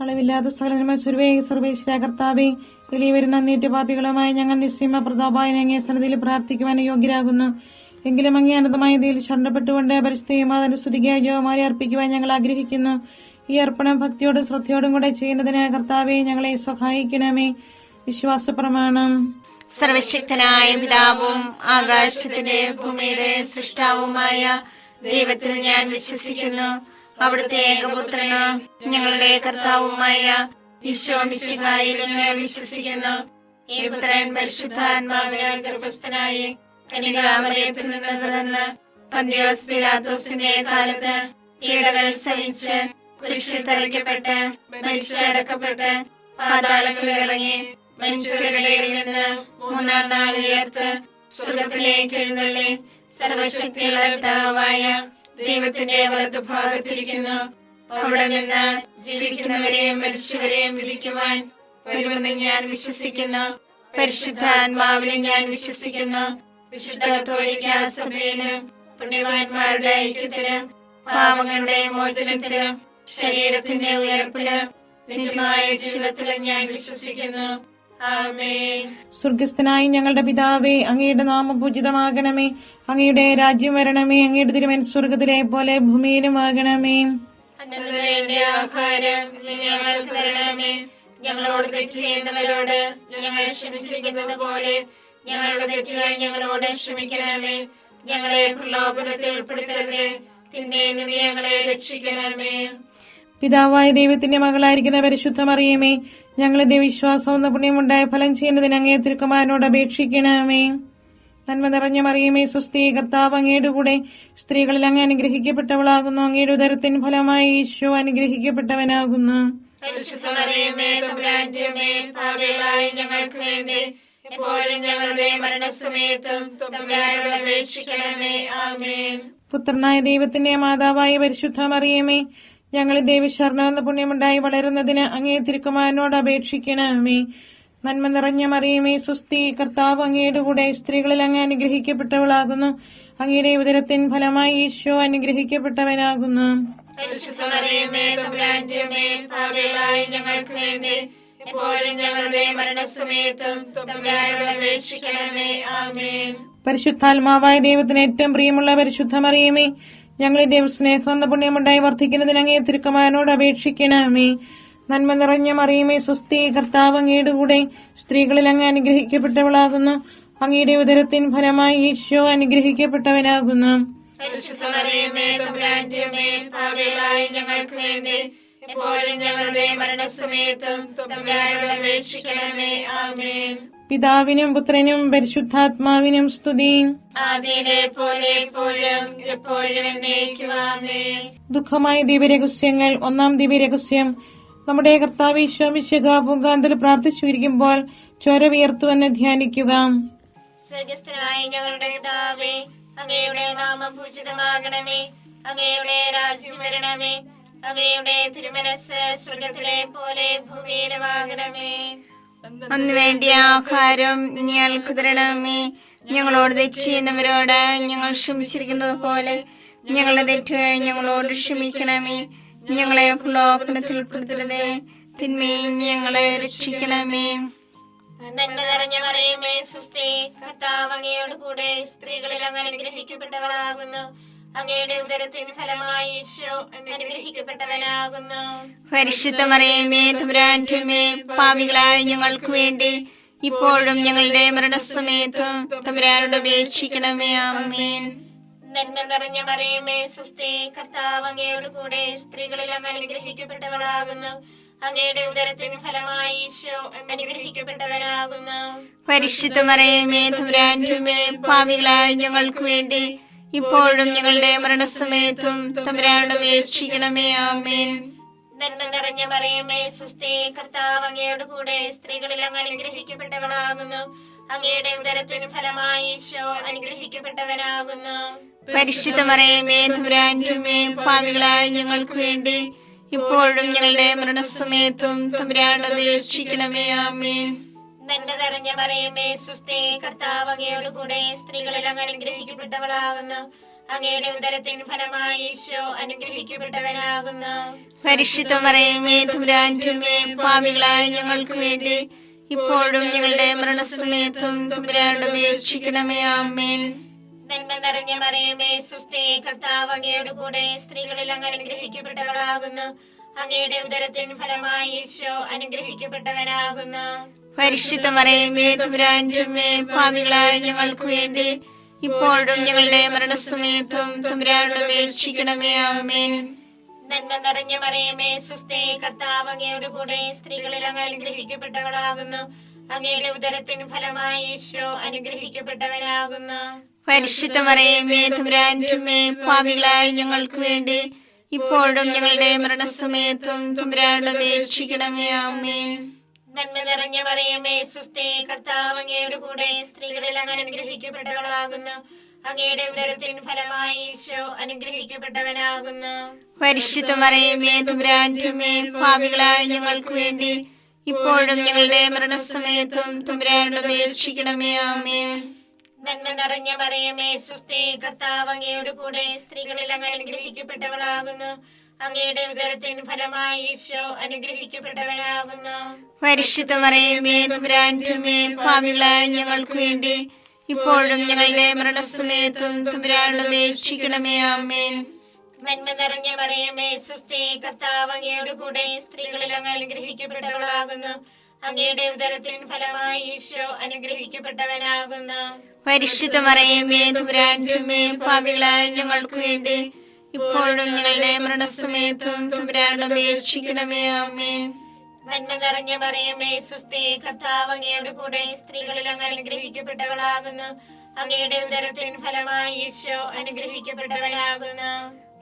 അളവില്ലാത്ത സകലന്മ സർവേശ്വര കർത്താവേ, വെളിവരുന്ന നീറ്റ് പാപികളുമായി ഞങ്ങൾ നിസ്സീമ പ്രതാപായ അങ്ങേ സന്നിധിയിൽ പ്രാർത്ഥിക്കുവാൻ യോഗ്യരാകുന്നു. എങ്കിലും അങ്ങേ അനന്തമായ ഇതിൽ ശരണപ്പെട്ടുകൊണ്ട് പരിസ്ഥിതിയും അതിന്റെ സ്തുതിക്കായി ജോമാരി അർപ്പിക്കുവാൻ ഞങ്ങൾ ആഗ്രഹിക്കുന്നു. ഈ അർപ്പണം ഭക്തിയോടും ശ്രദ്ധയോടും കൂടെ ചെയ്യുന്നതിന് കർത്താവെ ഞങ്ങളെ സഹായിക്കണമേ. വിശ്വാസ പ്രമാണം. സർവശക്തനായ പിതാവും ആകാശത്തിന്റെ ഭൂമിയുടെ സൃഷ്ടാവുമായ ദൈവത്തിൽ ഞാൻ വിശ്വസിക്കുന്നു. അവിടുത്തെ ഏകപുത്രന് ഞങ്ങളുടെ കർത്താവുമായ ഈശോ മിശിഹായിലും ഞാൻ വിശ്വസിക്കുന്നു. ഈ പുത്രൻ പരിശുദ്ധാത്മാവിനാൽ ഗർഭസ്ഥനായി കന്യകാമറിയത്തിൽ നിന്ന് പിറന്ന് പന്തിയോസ് പിലാത്തോസിന്റെ കാലത്ത് പീഡകൾ സഹിച്ച് കുരിശിൽ തറയ്ക്കപ്പെട്ട് മരിച്ചടക്കപ്പെട്ട് പാതാളത്തിൽ ഇറങ്ങി മനുഷ്യരുടെ ഇടയിൽ നിന്ന് മൂന്നാം നാൾ ഉയർത്ത് സ്വർഗ്ഗത്തിലേക്ക് എഴുന്നള്ളി സർവശക്തിയുള്ള പിതാവായ ദൈവത്തിന്റെ വലതുഭാഗത്തിരിക്കുന്നു. അവിടെ നിന്ന് ജീവിക്കുന്നവരെയും മരിച്ചവരെയും വിധിക്കുവാൻ വരുമെന്ന് ഞാൻ വിശ്വസിക്കുന്നു. പരിശുദ്ധാത്മാവിലും ഞാൻ വിശ്വസിക്കുന്നു. വിശുദ്ധ കത്തോലിക്കാ സഭയിലും പുണ്യവാന്മാരുടെ ഐക്യത്തിലും പാപങ്ങളുടെ മോചനത്തിലും ശരീരത്തിന്റെ ഉയർപ്പിലും നിത്യമായ ജീവിതത്തിലും ഞാൻ വിശ്വസിക്കുന്നു. ആമേൻ. സ്വർഗസ്ഥനായ ഞങ്ങളുടെ പിതാവേ, അങ്ങയുടെ നാമം പൂജിതമാകണമേ. അങ്ങയുടെ രാജ്യം വരണമേ. അങ്ങയുടെ തിരുമേനി സ്വർഗത്തിലെ പോലെ ഭൂമിയിലും ആകണമേ. അന്നു വേണ്ട ആഹാരം ഞങ്ങൾക്ക് തരണമേ. ഞങ്ങളോട് തെറ്റ് ചെയ്യുന്നവരോട് ഞങ്ങൾ ക്ഷമിച്ചിരിക്കുന്നത് പോലെ ഞങ്ങളുടെ തെറ്റുകൾ ഞങ്ങളോട് ക്ഷമിക്കണമേ. ഞങ്ങളെ പ്രലോഭനത്തിൽ ഉൾപ്പെടുത്തരുതേ, തിന്മയിൽ നിന്ന് ഞങ്ങളെ രക്ഷിക്കണമേ. പിതാവായ ദൈവത്തിന്റെ മകളായിരിക്കുന്ന പരിശുദ്ധ മറിയമേ, ഞങ്ങളുടെ വിശ്വാസം എന്ന പുണ്യമുണ്ടായ ഫലം ചെയ്യുന്നതിന് അങ്ങേ തിരുക്കുമാരനോട് അപേക്ഷിക്കണമേ. നന്മ നിറഞ്ഞ മറിയമേ, സ്വസ്തി, കർത്താവ് അങ്ങയുടെ കൂടെ സ്ത്രീകളിൽ അങ്ങ് അനുഗ്രഹിക്കപ്പെട്ടവളാകുന്നു. അങ്ങയുടെ ഉദരത്തിൻ ഫലമായി ഈശോ അനുഗ്രഹിക്കപ്പെട്ടവനാകുന്നു. പരിശുദ്ധ മറിയമേ, തമ്പുരാന്റെ അമ്മേ, പാപികളായ ഞങ്ങൾക്ക് വേണ്ടി എപ്പോഴും ഞങ്ങളുടെ മരണസമയത്തും തമ്പുരാനോട് അപേക്ഷിക്കണമേ. ആമേൻ. പുത്രനായ ദൈവത്തിന്റെ മാതാവായ പരിശുദ്ധ മറിയമേ, ഞങ്ങൾ ദൈവശരണം എന്ന പുണ്യമുണ്ടായി വളരുന്നതിന് അങ്ങേ തിരുക്കുമാരനോട് അപേക്ഷിക്കണമേ. നന്മ നിറഞ്ഞ മറിയമേ, സ്വസ്തി, കർത്താവ് അങ്ങയുടെ കൂടെ സ്ത്രീകളിൽ അങ്ങ് അനുഗ്രഹിക്കപ്പെട്ടവളാകുന്നു. അങ്ങയുടെ ഉദരത്തിൻ ഫലമായി ഈശോ അനുഗ്രഹിക്കപ്പെട്ടവനാകുന്നു. പരിശുദ്ധ മറിയമേ, തമ്പുരാന്റെ അമ്മേ, പാപികളായ ഞങ്ങൾക്ക് വേണ്ടി എപ്പോഴും ഞങ്ങളുടെ മരണസമയത്തും തമ്പുരാനോട് അപേക്ഷിക്കണമേ. ആമേൻ. പരിശുദ്ധാത്മാവായ ദൈവത്തിന് ഏറ്റവും പ്രിയമുള്ള പരിശുദ്ധ മറിയമേ, ഞങ്ങളുടെ ദൈവസ്നേഹം എന്ന പുണ്യമുണ്ടായി വർദ്ധിക്കുന്നതിന് അങ്ങേ തിരുക്കുമാരനോട് അപേക്ഷിക്കണമേ. നന്മ നിറഞ്ഞ മറിയമേ, സ്വസ്തി, കർത്താവ് അങ്ങയുടെ കൂടെ സ്ത്രീകളിൽ അങ്ങ് അനുഗ്രഹിക്കപ്പെട്ടവളാകുന്നു. അങ്ങയുടെ ഉദരത്തിൻ ഫലമായി ഈശോ അനുഗ്രഹിക്കപ്പെട്ടവനാകുന്നു. പരിശുദ്ധ മറിയമേ, തമ്പുരാന്റെ അമ്മേ, പാപികളായ ഞങ്ങൾക്ക് വേണ്ടി എപ്പോഴും ഞങ്ങളുടെ മരണസമയത്തും തമ്പുരാനോട് അപേക്ഷിക്കണമേ. ആമേൻ. പിതാവിനും പുത്രനും പരിശുദ്ധാത്മാവിനും സ്തുതി. ആദിയിലെ പോലെ എപ്പോഴും എപ്പോഴും എന്നേക്കും. ആമേൻ. ദുഃഖമായ ദിവ്യരഹസ്യങ്ങൾ. ഒന്നാം ദിവ്യരഹസ്യം. നമ്മുടെ കർത്താവ് ഈശോ മിശിഹാ പൂങ്കാന്തൽ പ്രാർത്ഥിച്ചിരിക്കുമ്പോൾ ചോര വിയർത്തുവെന്ന് ധ്യാനിക്കുക. സ്വർഗസ്ഥനായ ഞങ്ങളുടെ പിതാവേ, അങ്ങയുടെ നാമം പൂജിതമാകണമേ. അങ്ങയുടെ രാജ്യം വരണമേ. അങ്ങയുടെ തിരുമനസ്സ് സ്വർഗത്തിലെ പോലെ ഭൂമിയിലുമാകണമേ. അന്ന് വേണ്ടിയ ആഹാരം ഞങ്ങൾക്ക് തരണമേ. ഞങ്ങളോട് തെറ്റ് ചെയ്യുന്നവരോട് ഞങ്ങൾ ക്ഷമിച്ചിരിക്കുന്നത് പോലെ ഞങ്ങളുടെ തെറ്റുകൾ ഞങ്ങളോട് ക്ഷമിക്കണമേ. ഞങ്ങളെ പ്രലോഭനത്തിൽ ഉൾപ്പെടുത്തരുതേ, തിന്മയിൽ ഞങ്ങളെ രക്ഷിക്കണമേ. നന്മ നിറഞ്ഞ മറിയമേ, സ്വസ്തി, കർത്താവ് അങ്ങയോട് കൂടെ സ്ത്രീകളിൽ അങ്ങ് അനുഗ്രഹിക്കപ്പെട്ടവളാകുന്നു. അങ്ങയുടെ ഉദരത്തിൻ ഫലമായി ഈശോ അനുഗ്രഹിക്കപ്പെട്ടവനാകുന്നു. പരിശുദ്ധ മറിയമേ, തമ്പുരാന്റെ അമ്മേ, പാപികളായ ഞങ്ങൾക്ക് വേണ്ടി ഇപ്പോഴും ഞങ്ങളുടെ മരണസമയത്തും തമ്പുരാനോട് അപേക്ഷിക്കണമേ. ആമേൻ. നന്മ നിറഞ്ഞ മറിയമേ, സ്വസ്തി, കർത്താവ് അങ്ങയോട് കൂടെ സ്ത്രീകളിൽ അങ്ങ് അനുഗ്രഹിക്കപ്പെട്ടവളാകുന്നു. അങ്ങയുടെ ഉദരത്തിൻ ഫലമായി ഈശോ അനുഗ്രഹിക്കപ്പെട്ടവനാകുന്നു. പരിശുദ്ധ മറിയമേ, തമ്പുരാന്റെ അമ്മേ, പാപികളായ ഞങ്ങൾക്ക് വേണ്ടി ഇപ്പോഴും ഞങ്ങളുടെ മരണസമയത്തും തമ്പുരാനോട് അപേക്ഷിക്കണമേ. ആമേൻ. നന്മ നിറഞ്ഞ മറിയമേ, സ്വസ്തി, കർത്താവ് അങ്ങയോട് കൂടെ സ്ത്രീകളിൽ അങ്ങ് അനുഗ്രഹിക്കപ്പെട്ടവളാകുന്നു. അങ്ങയുടെ ഉദരത്തിൻ ഫലമായി ഈശോ അനുഗ്രഹിക്കപ്പെട്ടവനാകുന്നു. പരിശുദ്ധ മറിയമേ, തമ്പുരാന്റെ അമ്മേ, പാപികളായ ഞങ്ങൾക്ക് വേണ്ടി ഇപ്പോഴും ഞങ്ങളുടെ മരണസമയത്തും തമ്പുരാനോട് അപേക്ഷിക്കണമേ. ആമേൻ. നന്മ നിറഞ്ഞ മറിയമേ, സ്വസ്തി, കർത്താവ് അങ്ങയോട് കൂടെ സ്ത്രീകളിൽ അങ്ങ് അനുഗ്രഹിക്കപ്പെട്ടവളാകുന്നു. അങ്ങയുടെ ഉദരത്തിൻ ഫലമായി ഈശോ അനുഗ്രഹിക്കപ്പെട്ടവനാകുന്നു. പരിശുദ്ധ മറിയമേ തമ്പുരാന്റെ അമ്മേ, പാപികളായ ഞങ്ങൾക്ക് വേണ്ടി ഇപ്പോഴും ഞങ്ങളുടെ മരണസമയത്തും തമ്പുരാനോട് അപേക്ഷിക്കണമേ. ആമേൻ. നന്മ നിറഞ്ഞ മറിയമേ സ്വസ്തി, കർത്താവ് അങ്ങയോട് കൂടെ സ്ത്രീകളിൽ അങ്ങ് അനുഗ്രഹിക്കപ്പെട്ടവളാകുന്നു. അങ്ങയുടെ ഉദരത്തിൻ ഫലമായി ഈശോ അനുഗ്രഹിക്കപ്പെട്ടവനാകുന്നു. പരിശുദ്ധ മറിയമേ തമ്പുരാന്റെ അമ്മേ, പാപികളായ ഞങ്ങൾക്ക് വേണ്ടി ഇപ്പോഴും ഞങ്ങളുടെ മരണസമയത്തും തമ്പുരാനോട് അപേക്ഷിക്കണമേ. ആമേൻ. നന്മ നിറഞ്ഞ മറിയമേ സ്വസ്തി, കർത്താവ് അങ്ങയോട് കൂടെ സ്ത്രീകളിൽ അങ്ങ് അനുഗ്രഹിക്കപ്പെട്ടവളാകുന്നു. അങ്ങയുടെ ഉദരത്തിൻ ഫലമായി ഈശോ അനുഗ്രഹിക്കപ്പെട്ടവനാകുന്നു. പരിശുദ്ധ മറിയമേ തമ്പുരാന്റെ അമ്മേ, പാപികളായ ഞങ്ങൾക്ക് വേണ്ടി ഇപ്പോഴും ഞങ്ങളുടെ മരണസമയത്തും തമ്പുരാനോട് അപേക്ഷിക്കണമേ. ആമേൻ. നന്മ നിറഞ്ഞ മറിയമേ സ്വസ്തി, കർത്താവ് അങ്ങയോട് കൂടെ സ്ത്രീകളിൽ അങ്ങ് അനുഗ്രഹിക്കപ്പെട്ടവളാകുന്നു. അങ്ങയുടെ ഉദരത്തിൻ ഫലമായി ഈശോ അനുഗ്രഹിക്കപ്പെട്ടവനാകുന്നു. പരിശുദ്ധ മറിയമേ തമ്പുരാന്റെ അമ്മേ, പാപികളായ ഞങ്ങൾക്ക് വേണ്ടി ഇപ്പോഴും ഞങ്ങളുടെ മരണസമയത്തും തമ്പുരാനോട് അപേക്ഷിക്കണമേ. ആമേൻ. നന്മ നിറഞ്ഞ മറിയമേ സ്വസ്തി, കർത്താവ് അങ്ങയോട് കൂടെ സ്ത്രീകളിൽ അങ്ങ് അനുഗ്രഹിക്കപ്പെട്ടവളാകുന്നു. അങ്ങയുടെ ഉദരത്തിൻ ഫലമായി ഈശോ അനുഗ്രഹിക്കപ്പെട്ടവനാകുന്നു. പരിശുദ്ധ മറിയമേ തമ്പുരാന്റെ അമ്മേ, പാപികളായ ഞങ്ങൾക്ക് വേണ്ടി ഇപ്പോഴും ഞങ്ങളുടെ മരണസമയത്തും തമ്പുരാനോട് അപേക്ഷിക്കണമേ. ആമേൻ. നന്മ നിറഞ്ഞ മറിയമേ സ്വസ്തി, കർത്താവ് അങ്ങയോട് കൂടെ സ്ത്രീകളിൽ അങ്ങ് അനുഗ്രഹിക്കപ്പെട്ടവളാകുന്നു. അങ്ങയുടെ ഉദരത്തിൻ ഫലമായി ഈശോ അനുഗ്രഹിക്കപ്പെട്ടവനാകുന്നു. പരിശുദ്ധ മറിയമേ തമ്പുരാന്റെ അമ്മേ, പാപികളായ ഞങ്ങൾക്ക് വേണ്ടി ഇപ്പോഴും ഞങ്ങളുടെ മരണസമയത്തും തമ്പുരാനോട് അപേക്ഷിക്കണമേ. ആമേൻ. നന്മ നിറഞ്ഞ മറിയമേ സ്വസ്തി, കർത്താവ് അങ്ങയോട് കൂടെ സ്ത്രീകളിൽ അങ്ങ് അനുഗ്രഹിക്കപ്പെട്ടവളാകുന്നു. അങ്ങയുടെ ഉദരത്തിൻ ഫലമായി ഈശോ അനുഗ്രഹിക്കപ്പെട്ടവനാകുന്നു.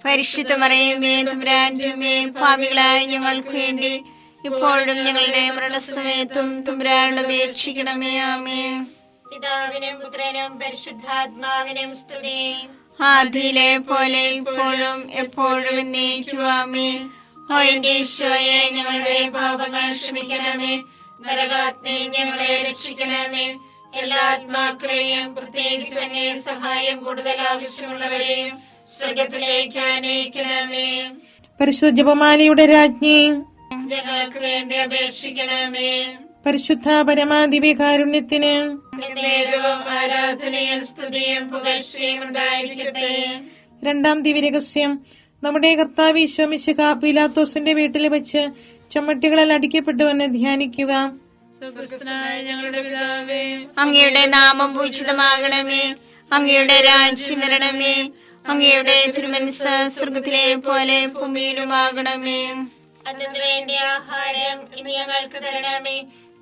പരിശുദ്ധ മറിയമേ തമ്പുരാന്റെ അമ്മേ, പാപികളായ ഞങ്ങൾക്ക് വേണ്ടി ഇപ്പോഴും ഞങ്ങളുടെ മരണസമയത്തും തമ്പുരാനോട് അപേക്ഷിക്കണമേ. ആമേൻ. പിതാവിനും പുത്രനും പരിശുദ്ധാത്മാവിനും സ്തുതി. ആദിയിലെ പോലെ ഇപ്പോഴും എപ്പോഴും എന്നേക്കും. ആമേൻ. ഓ എന്റെ ഈശോയെ, ഞങ്ങളുടെ പാപങ്ങൾ ക്ഷമിക്കണമേ. നരകാഗ്നി ഞങ്ങളെ രക്ഷിക്കണമേ. എല്ലാ ആത്മാക്കളെയും പ്രത്യേകിച്ച് അങ്ങേ സഹായം കൂടുതൽ ആവശ്യമുള്ളവരെയും സ്വർഗത്തിലേക്ക് ആനയിക്കണമേ. പരിശുദ്ധ ജപമാലയുടെ രാജ്ഞി, ഞങ്ങൾക്ക് വേണ്ടി അപേക്ഷിക്കണമേ. പരിശുദ്ധ പരമാദിവ്യകാരുണ്യത്തിന് നേരവും ആരാധനയും സ്തുതിയും പുകഴ്ചയും ഉണ്ടായിരിക്കട്ടെ. രണ്ടാം ദിവ്യരഹസ്യം. നമ്മുടെ കർത്താവ് ഈശോ മിശിഹ പീലാത്തോസിന്റെ വീട്ടിൽ വെച്ച് ചമ്മട്ടികളിൽ അടിക്കപ്പെട്ടുവെന്ന് ധ്യാനിക്കുക. ഞങ്ങളുടെ പിതാവേ, അങ്ങയുടെ നാമം പൂജിതമാകണമേ. അങ്ങയുടെ രാജ്യം വരണമേ. അങ്ങയുടെ തിരുമനസ്സ് സ്വർഗ്ഗത്തിലെ പോലെ ഭൂമിയിലുമാകണമേ. അതിനു വേണ്ടി ആഹാരം ഇനി ഞങ്ങൾക്ക് തരണമേ.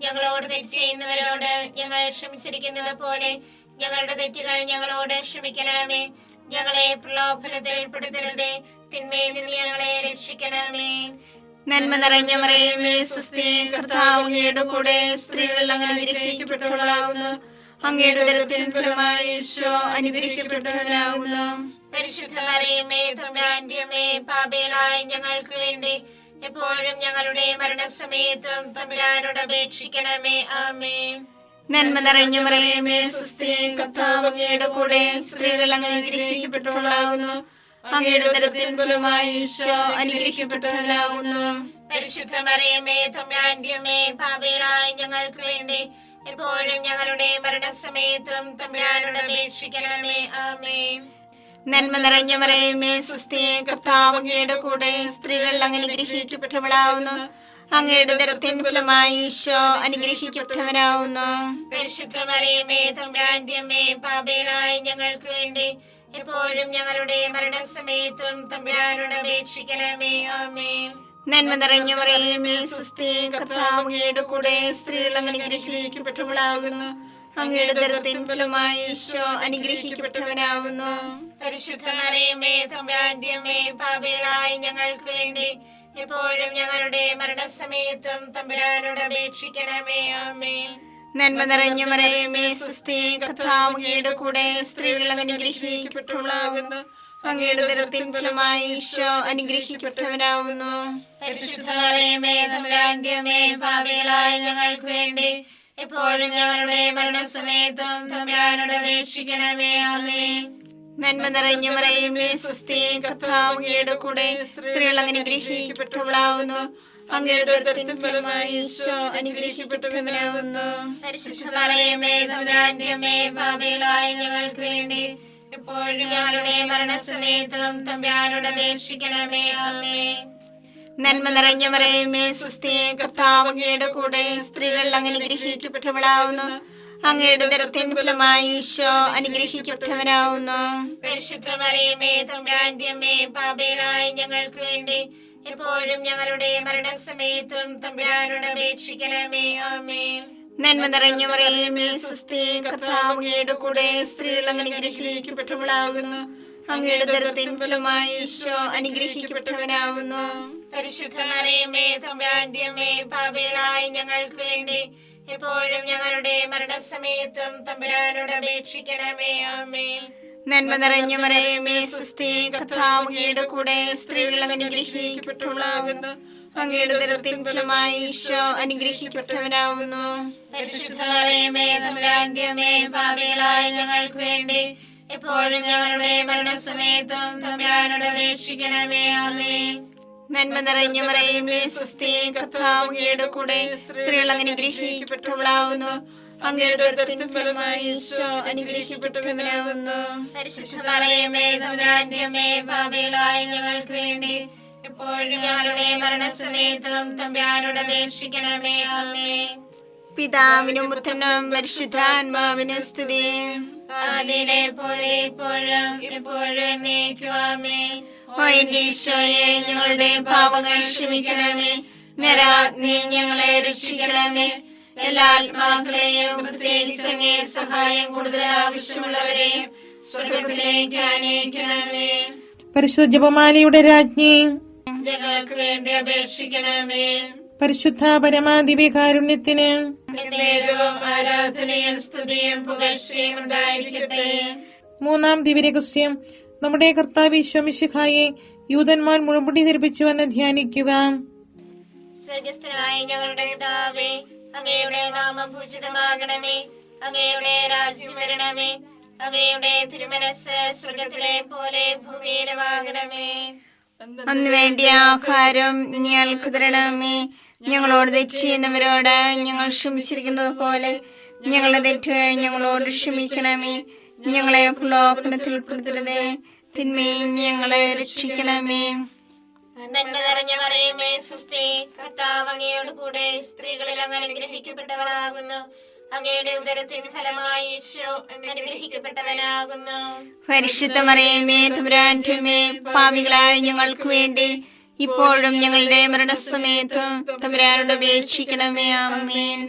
ഞങ്ങളോട് തെറ്റ് ചെയ്യുന്നവരോട് ഞങ്ങൾ ക്ഷമിച്ചിരിക്കുന്നത് പോലെ ഞങ്ങളുടെ തെറ്റുകൾ ഞങ്ങളോട് ക്ഷമിക്കണമേ. ഞങ്ങളെ പ്രലോഭനത്തിൽ ഉൾപ്പെടുത്തരുതേ, തിന്മയിൽ നിന്ന് ഞങ്ങളെ രക്ഷിക്കണമേ. നന്മ നിറഞ്ഞ മറിയമേ സ്വസ്തി, കർത്താവ് അങ്ങയുടെ കൂടെ സ്ത്രീകൾ അങ്ങ് അനുഗ്രഹിക്കപ്പെട്ടവളാകുന്നു. അങ്ങയുടെ ഉദരത്തിൻ ഫലമായി ഈശോ അനുഗ്രഹിക്കപ്പെട്ടവനാകുന്നു. പരിശുദ്ധ മറിയമേ തമ്പുരാന്റെ അമ്മേ, പാപികളായ ഞങ്ങൾക്ക് വേണ്ടി എപ്പോഴും ഞങ്ങളുടെ മരണസമയത്തും തമ്പുരാനോട് അപേക്ഷിക്കണമേ. ആമേൻ. നന്മ നിറഞ്ഞ മറിയമേ സ്വസ്തി, കർത്താവ് അങ്ങയുടെ കൂടെ സ്ത്രീകൾ അങ്ങ് അനുഗ്രഹിക്കപ്പെട്ടവളാകുന്നു. അങ്ങയുടെ ഉദരത്തിൻ ഫലമായി ഈശോ അനുഗ്രഹിക്കപ്പെട്ടവനാകുന്നു. പരിശുദ്ധ മറിയമേ തമ്പുരാന്റെ അമ്മേ, പാപികളായ ഞങ്ങൾക്ക് വേണ്ടി എപ്പോഴും ഞങ്ങളുടെ മരണസമയത്തും തമ്പുരാനോട് അപേക്ഷിക്കണമേ. ആമേൻ. നന്മ നിറഞ്ഞ മറിയമേ സ്വസ്തി, കർത്താവ് അങ്ങയുടെ കൂടെ സ്ത്രീകൾ അങ്ങ് അനുഗ്രഹിക്കപ്പെട്ടവളാകുന്നു. അങ്ങയുടെ ഉദരത്തിൻ ഫലമായി ഈശോ അനുഗ്രഹിക്കപ്പെട്ടവനാകുന്നു. പരിശുദ്ധ മറിയമേ തമ്പുരാന്റെ അമ്മേ, പാപികളായ ഞങ്ങൾക്ക് വേണ്ടി എപ്പോഴും ഞങ്ങളുടെ മരണസമയത്തും തമ്പുരാനോട് അപേക്ഷിക്കണമേ. ആമേൻ. നന്മ നിറഞ്ഞ മറിയമേ സ്വസ്തി, കർത്താവ് അങ്ങയുടെ കൂടെ സ്ത്രീകൾ അങ്ങ് അനുഗ്രഹിക്കപ്പെട്ടവളാകുന്നു. അങ്ങയുടെ ഉദരത്തിൻ ഫലമായി ഈശോ അനുഗ്രഹിക്കപ്പെട്ടവനാകുന്നു. പരിശുദ്ധ മറിയമേ തമ്പുരാന്റെ അമ്മേ, പാപികളായ ഞങ്ങൾക്ക് വേണ്ടി എപ്പോഴും ഞങ്ങളുടെ മരണസമയത്തും തമ്പുരാനോട് അപേക്ഷിക്കണമേ. ആമേൻ. നന്മ നിറഞ്ഞ മറിയമേ സ്വസ്തി, കർത്താവ് അങ്ങയുടെ കൂടെ സ്ത്രീകൾ അങ്ങ് അനുഗ്രഹിക്കപ്പെട്ടവളാകുന്നു. അങ്ങയുടെ ഉദരത്തിൻ ഫലമായി ഈശോ അനുഗ്രഹിക്കപ്പെട്ടവനാകുന്നു. പരിശുദ്ധ മറിയമേ തമ്പുരാന്റെ അമ്മേ, പാപികളായ ഞങ്ങൾക്ക് വേണ്ടി എപ്പോഴും ഞങ്ങളുടെ മരണസമയത്തും തമ്പുരാനോട് അപേക്ഷിക്കണമേ. ആമേൻ. നന്മ നിറഞ്ഞ മറിയമേ സ്വസ്തി, കർത്താവ് അങ്ങയുടെ കൂടെ സ്ത്രീകൾ അനുഗ്രഹിക്കപ്പെട്ടവളാവുന്നു. അങ്ങയുടെ ഉദരത്തിൻ ഫലമായി ഈശോ അനുഗ്രഹിക്കപ്പെട്ടവനാവുന്നു. പരിശുദ്ധ മറിയമേ തമ്പുരാന്റെ അമ്മേ, പാപികളായ ഞങ്ങൾക്ക് വേണ്ടി എപ്പോഴും ഞങ്ങളുടെ മരണസമയത്തും തമ്പുരാനോട് അപേക്ഷിക്കണമേ. ആമേൻ. നന്മ നിറഞ്ഞ മറിയമേ സ്വസ്തി, കർത്താവ് അങ്ങയുടെ കൂടെ സ്ത്രീകൾ അനുഗ്രഹിക്കപ്പെട്ടവളാവുന്നു. അങ്ങയുടെ ഉദരത്തിൻ ഫലമായി ഈശോ അനുഗ്രഹിക്കപ്പെട്ടവനാവുന്നു. പരിശുദ്ധ മറിയമേ തമ്പുരാന്റെ അമ്മേ, പാപികളായ ഞങ്ങൾക്ക് വേണ്ടി എപ്പോഴും ഞങ്ങളുടെ മരണസമയത്തും തമ്പുരാനോട് അപേക്ഷിക്കണമേ. ആമേൻ. നന്മ നിറഞ്ഞ മറിയമേ സ്വസ്തി, കർത്താവ് അങ്ങയുടെ കൂടെ സ്ത്രീകൾ അനുഗ്രഹിക്കപ്പെട്ടവളാകുന്നു. അങ്ങയുടെ ഉദരത്തിൻ ഫലമായി ഈശോ അനുഗ്രഹിക്കപ്പെട്ടവനാവുന്നു. പരിശുദ്ധ മറിയമേ തമ്പുരാന്റെ അമ്മേ, പാപികളായ ഞങ്ങൾക്ക് വേണ്ടി എപ്പോഴും ഞങ്ങളുടെ മരണസമയത്തും തമ്പുരാനോട് അപേക്ഷിക്കണമേ. ആമേൻ. നന്മ നിറഞ്ഞ മറിയമേ സ്വസ്തി, കർത്താവ് അങ്ങയുടെ കൂടെ സ്ത്രീകൾ അനുഗ്രഹിക്കപ്പെട്ടവളാകുന്നു. അങ്ങയുടെ ഉദരത്തിൻ ഫലമായി ഈശോ അനുഗ്രഹിക്കപ്പെട്ടവനാവുന്നു. പരിശുദ്ധ മറിയമേ തമ്പുരാന്റെ അമ്മേ, പാപികളായ ഞങ്ങൾക്ക് വേണ്ടി എപ്പോഴും ഞങ്ങളുടെ മരണസമയത്തും തമ്പുരാനോട് അപേക്ഷിക്കണമേ. ആമേൻ. നന്മ നിറഞ്ഞ മറിയമേ സ്വസ്തി, കർത്താവ് അങ്ങയുടെ കൂടെ സ്ത്രീകൾ അനുഗ്രഹിക്കപ്പെട്ടവളാവുന്നു. അങ്ങയുടെ ഉദരത്തിൻ ഫലമായി ഈശോ അനുഗ്രഹിക്കപ്പെട്ടവനാവുന്നു. പരിശുദ്ധ മറിയമേ തമ്പുരാന്റെ അമ്മേ, പാപികളായ ഞങ്ങൾക്ക് വേണ്ടി എപ്പോഴും ഞങ്ങളുടെ മരണസമയത്തും തമ്പുരാനോട് അപേക്ഷിക്കണമേ. ആമേൻ. പിതാവിനും പുത്രനും പരിശുദ്ധാത്മാവിനും സ്തുതി. ആദിയിലെ പോലെ ഇപ്പോഴും എപ്പോഴും എന്നേക്കും. ആമേൻ. ഓ എന്റെ ഈശോയെ, ഞങ്ങളുടെ പാപങ്ങൾ ക്ഷമിക്കണമേ. നരാഗ്നി ഞങ്ങളെ രക്ഷിക്കണമേ. എല്ലാ ആത്മാക്കളെയും പ്രത്യേകിച്ച് അങ്ങേ സഹായം കൂടുതൽ ആവശ്യമുള്ളവരെയും സ്വർഗത്തിലേക്ക് ആനയിക്കണമേ. പരിശുദ്ധ ജപമാലയുടെ രാജ്ഞി, ഞങ്ങൾക്ക് വേണ്ടി അപേക്ഷിക്കണമേ. പരിശുദ്ധ പരമാദിവ്യകാരുണ്യത്തിന് നേരവും ആരാധനയും സ്തുതിയും പുകഴ്ചയും ഉണ്ടായിരിക്കട്ടെ. മൂന്നാം ദിവ്യരഹസ്യം, നമ്മുടെ കർത്താവ് ഈശോ മിശിഹായെ യൂതന്മാർ മുഴുമുടി ധരിപ്പിച്ചുവെന്ന് ധ്യാനിക്കുക. സ്വർഗസ്ഥനായ ഞങ്ങളുടെ പിതാവേ, അങ്ങയുടെ നാമം പൂജിതമാകണമേ. അങ്ങയുടെ രാജ്യം വരണമേ. അങ്ങയുടെ തിരുമനസ് സ്വർഗത്തിലെ പോലെ ഭൂമിയിലുമാകണമേ. അന്ന് വേണ്ടിയ ആഹാരം ഞങ്ങൾക്ക് തരണമേ. ഞങ്ങളോട് തെറ്റ് ചെയ്യുന്നവരോട് ഞങ്ങൾ ക്ഷമിച്ചിരിക്കുന്നത് പോലെ ഞങ്ങളുടെ തെറ്റ് ഞങ്ങളോട് ക്ഷമിക്കണമേ. ഞങ്ങളെ പ്രലോഭനത്തിൽ ഉൾപ്പെടുത്തരുതേ, തിന്മയും ഞങ്ങളെ രക്ഷിക്കണമേ. നന്മ നിറഞ്ഞ മറിയമേ സ്വസ്തി, കർത്താവ് അങ്ങയോട് കൂടെ സ്ത്രീകളിൽ അങ്ങ് അനുഗ്രഹിക്കപ്പെട്ടവളാകുന്നു. അങ്ങയുടെ ഉദരത്തിൻ ഫലമായി ഈശോ അനുഗ്രഹിക്കപ്പെട്ടവനാകുന്നു. പരിശുദ്ധ മറിയമേ തമ്പുരാന്റെ അമ്മേ, പാപികളായ ഞങ്ങൾക്ക് വേണ്ടി ഇപ്പോഴും ഞങ്ങളുടെ മരണസമയത്തും തമ്പുരാനോട് അപേക്ഷിക്കണമേ. ആമേൻ.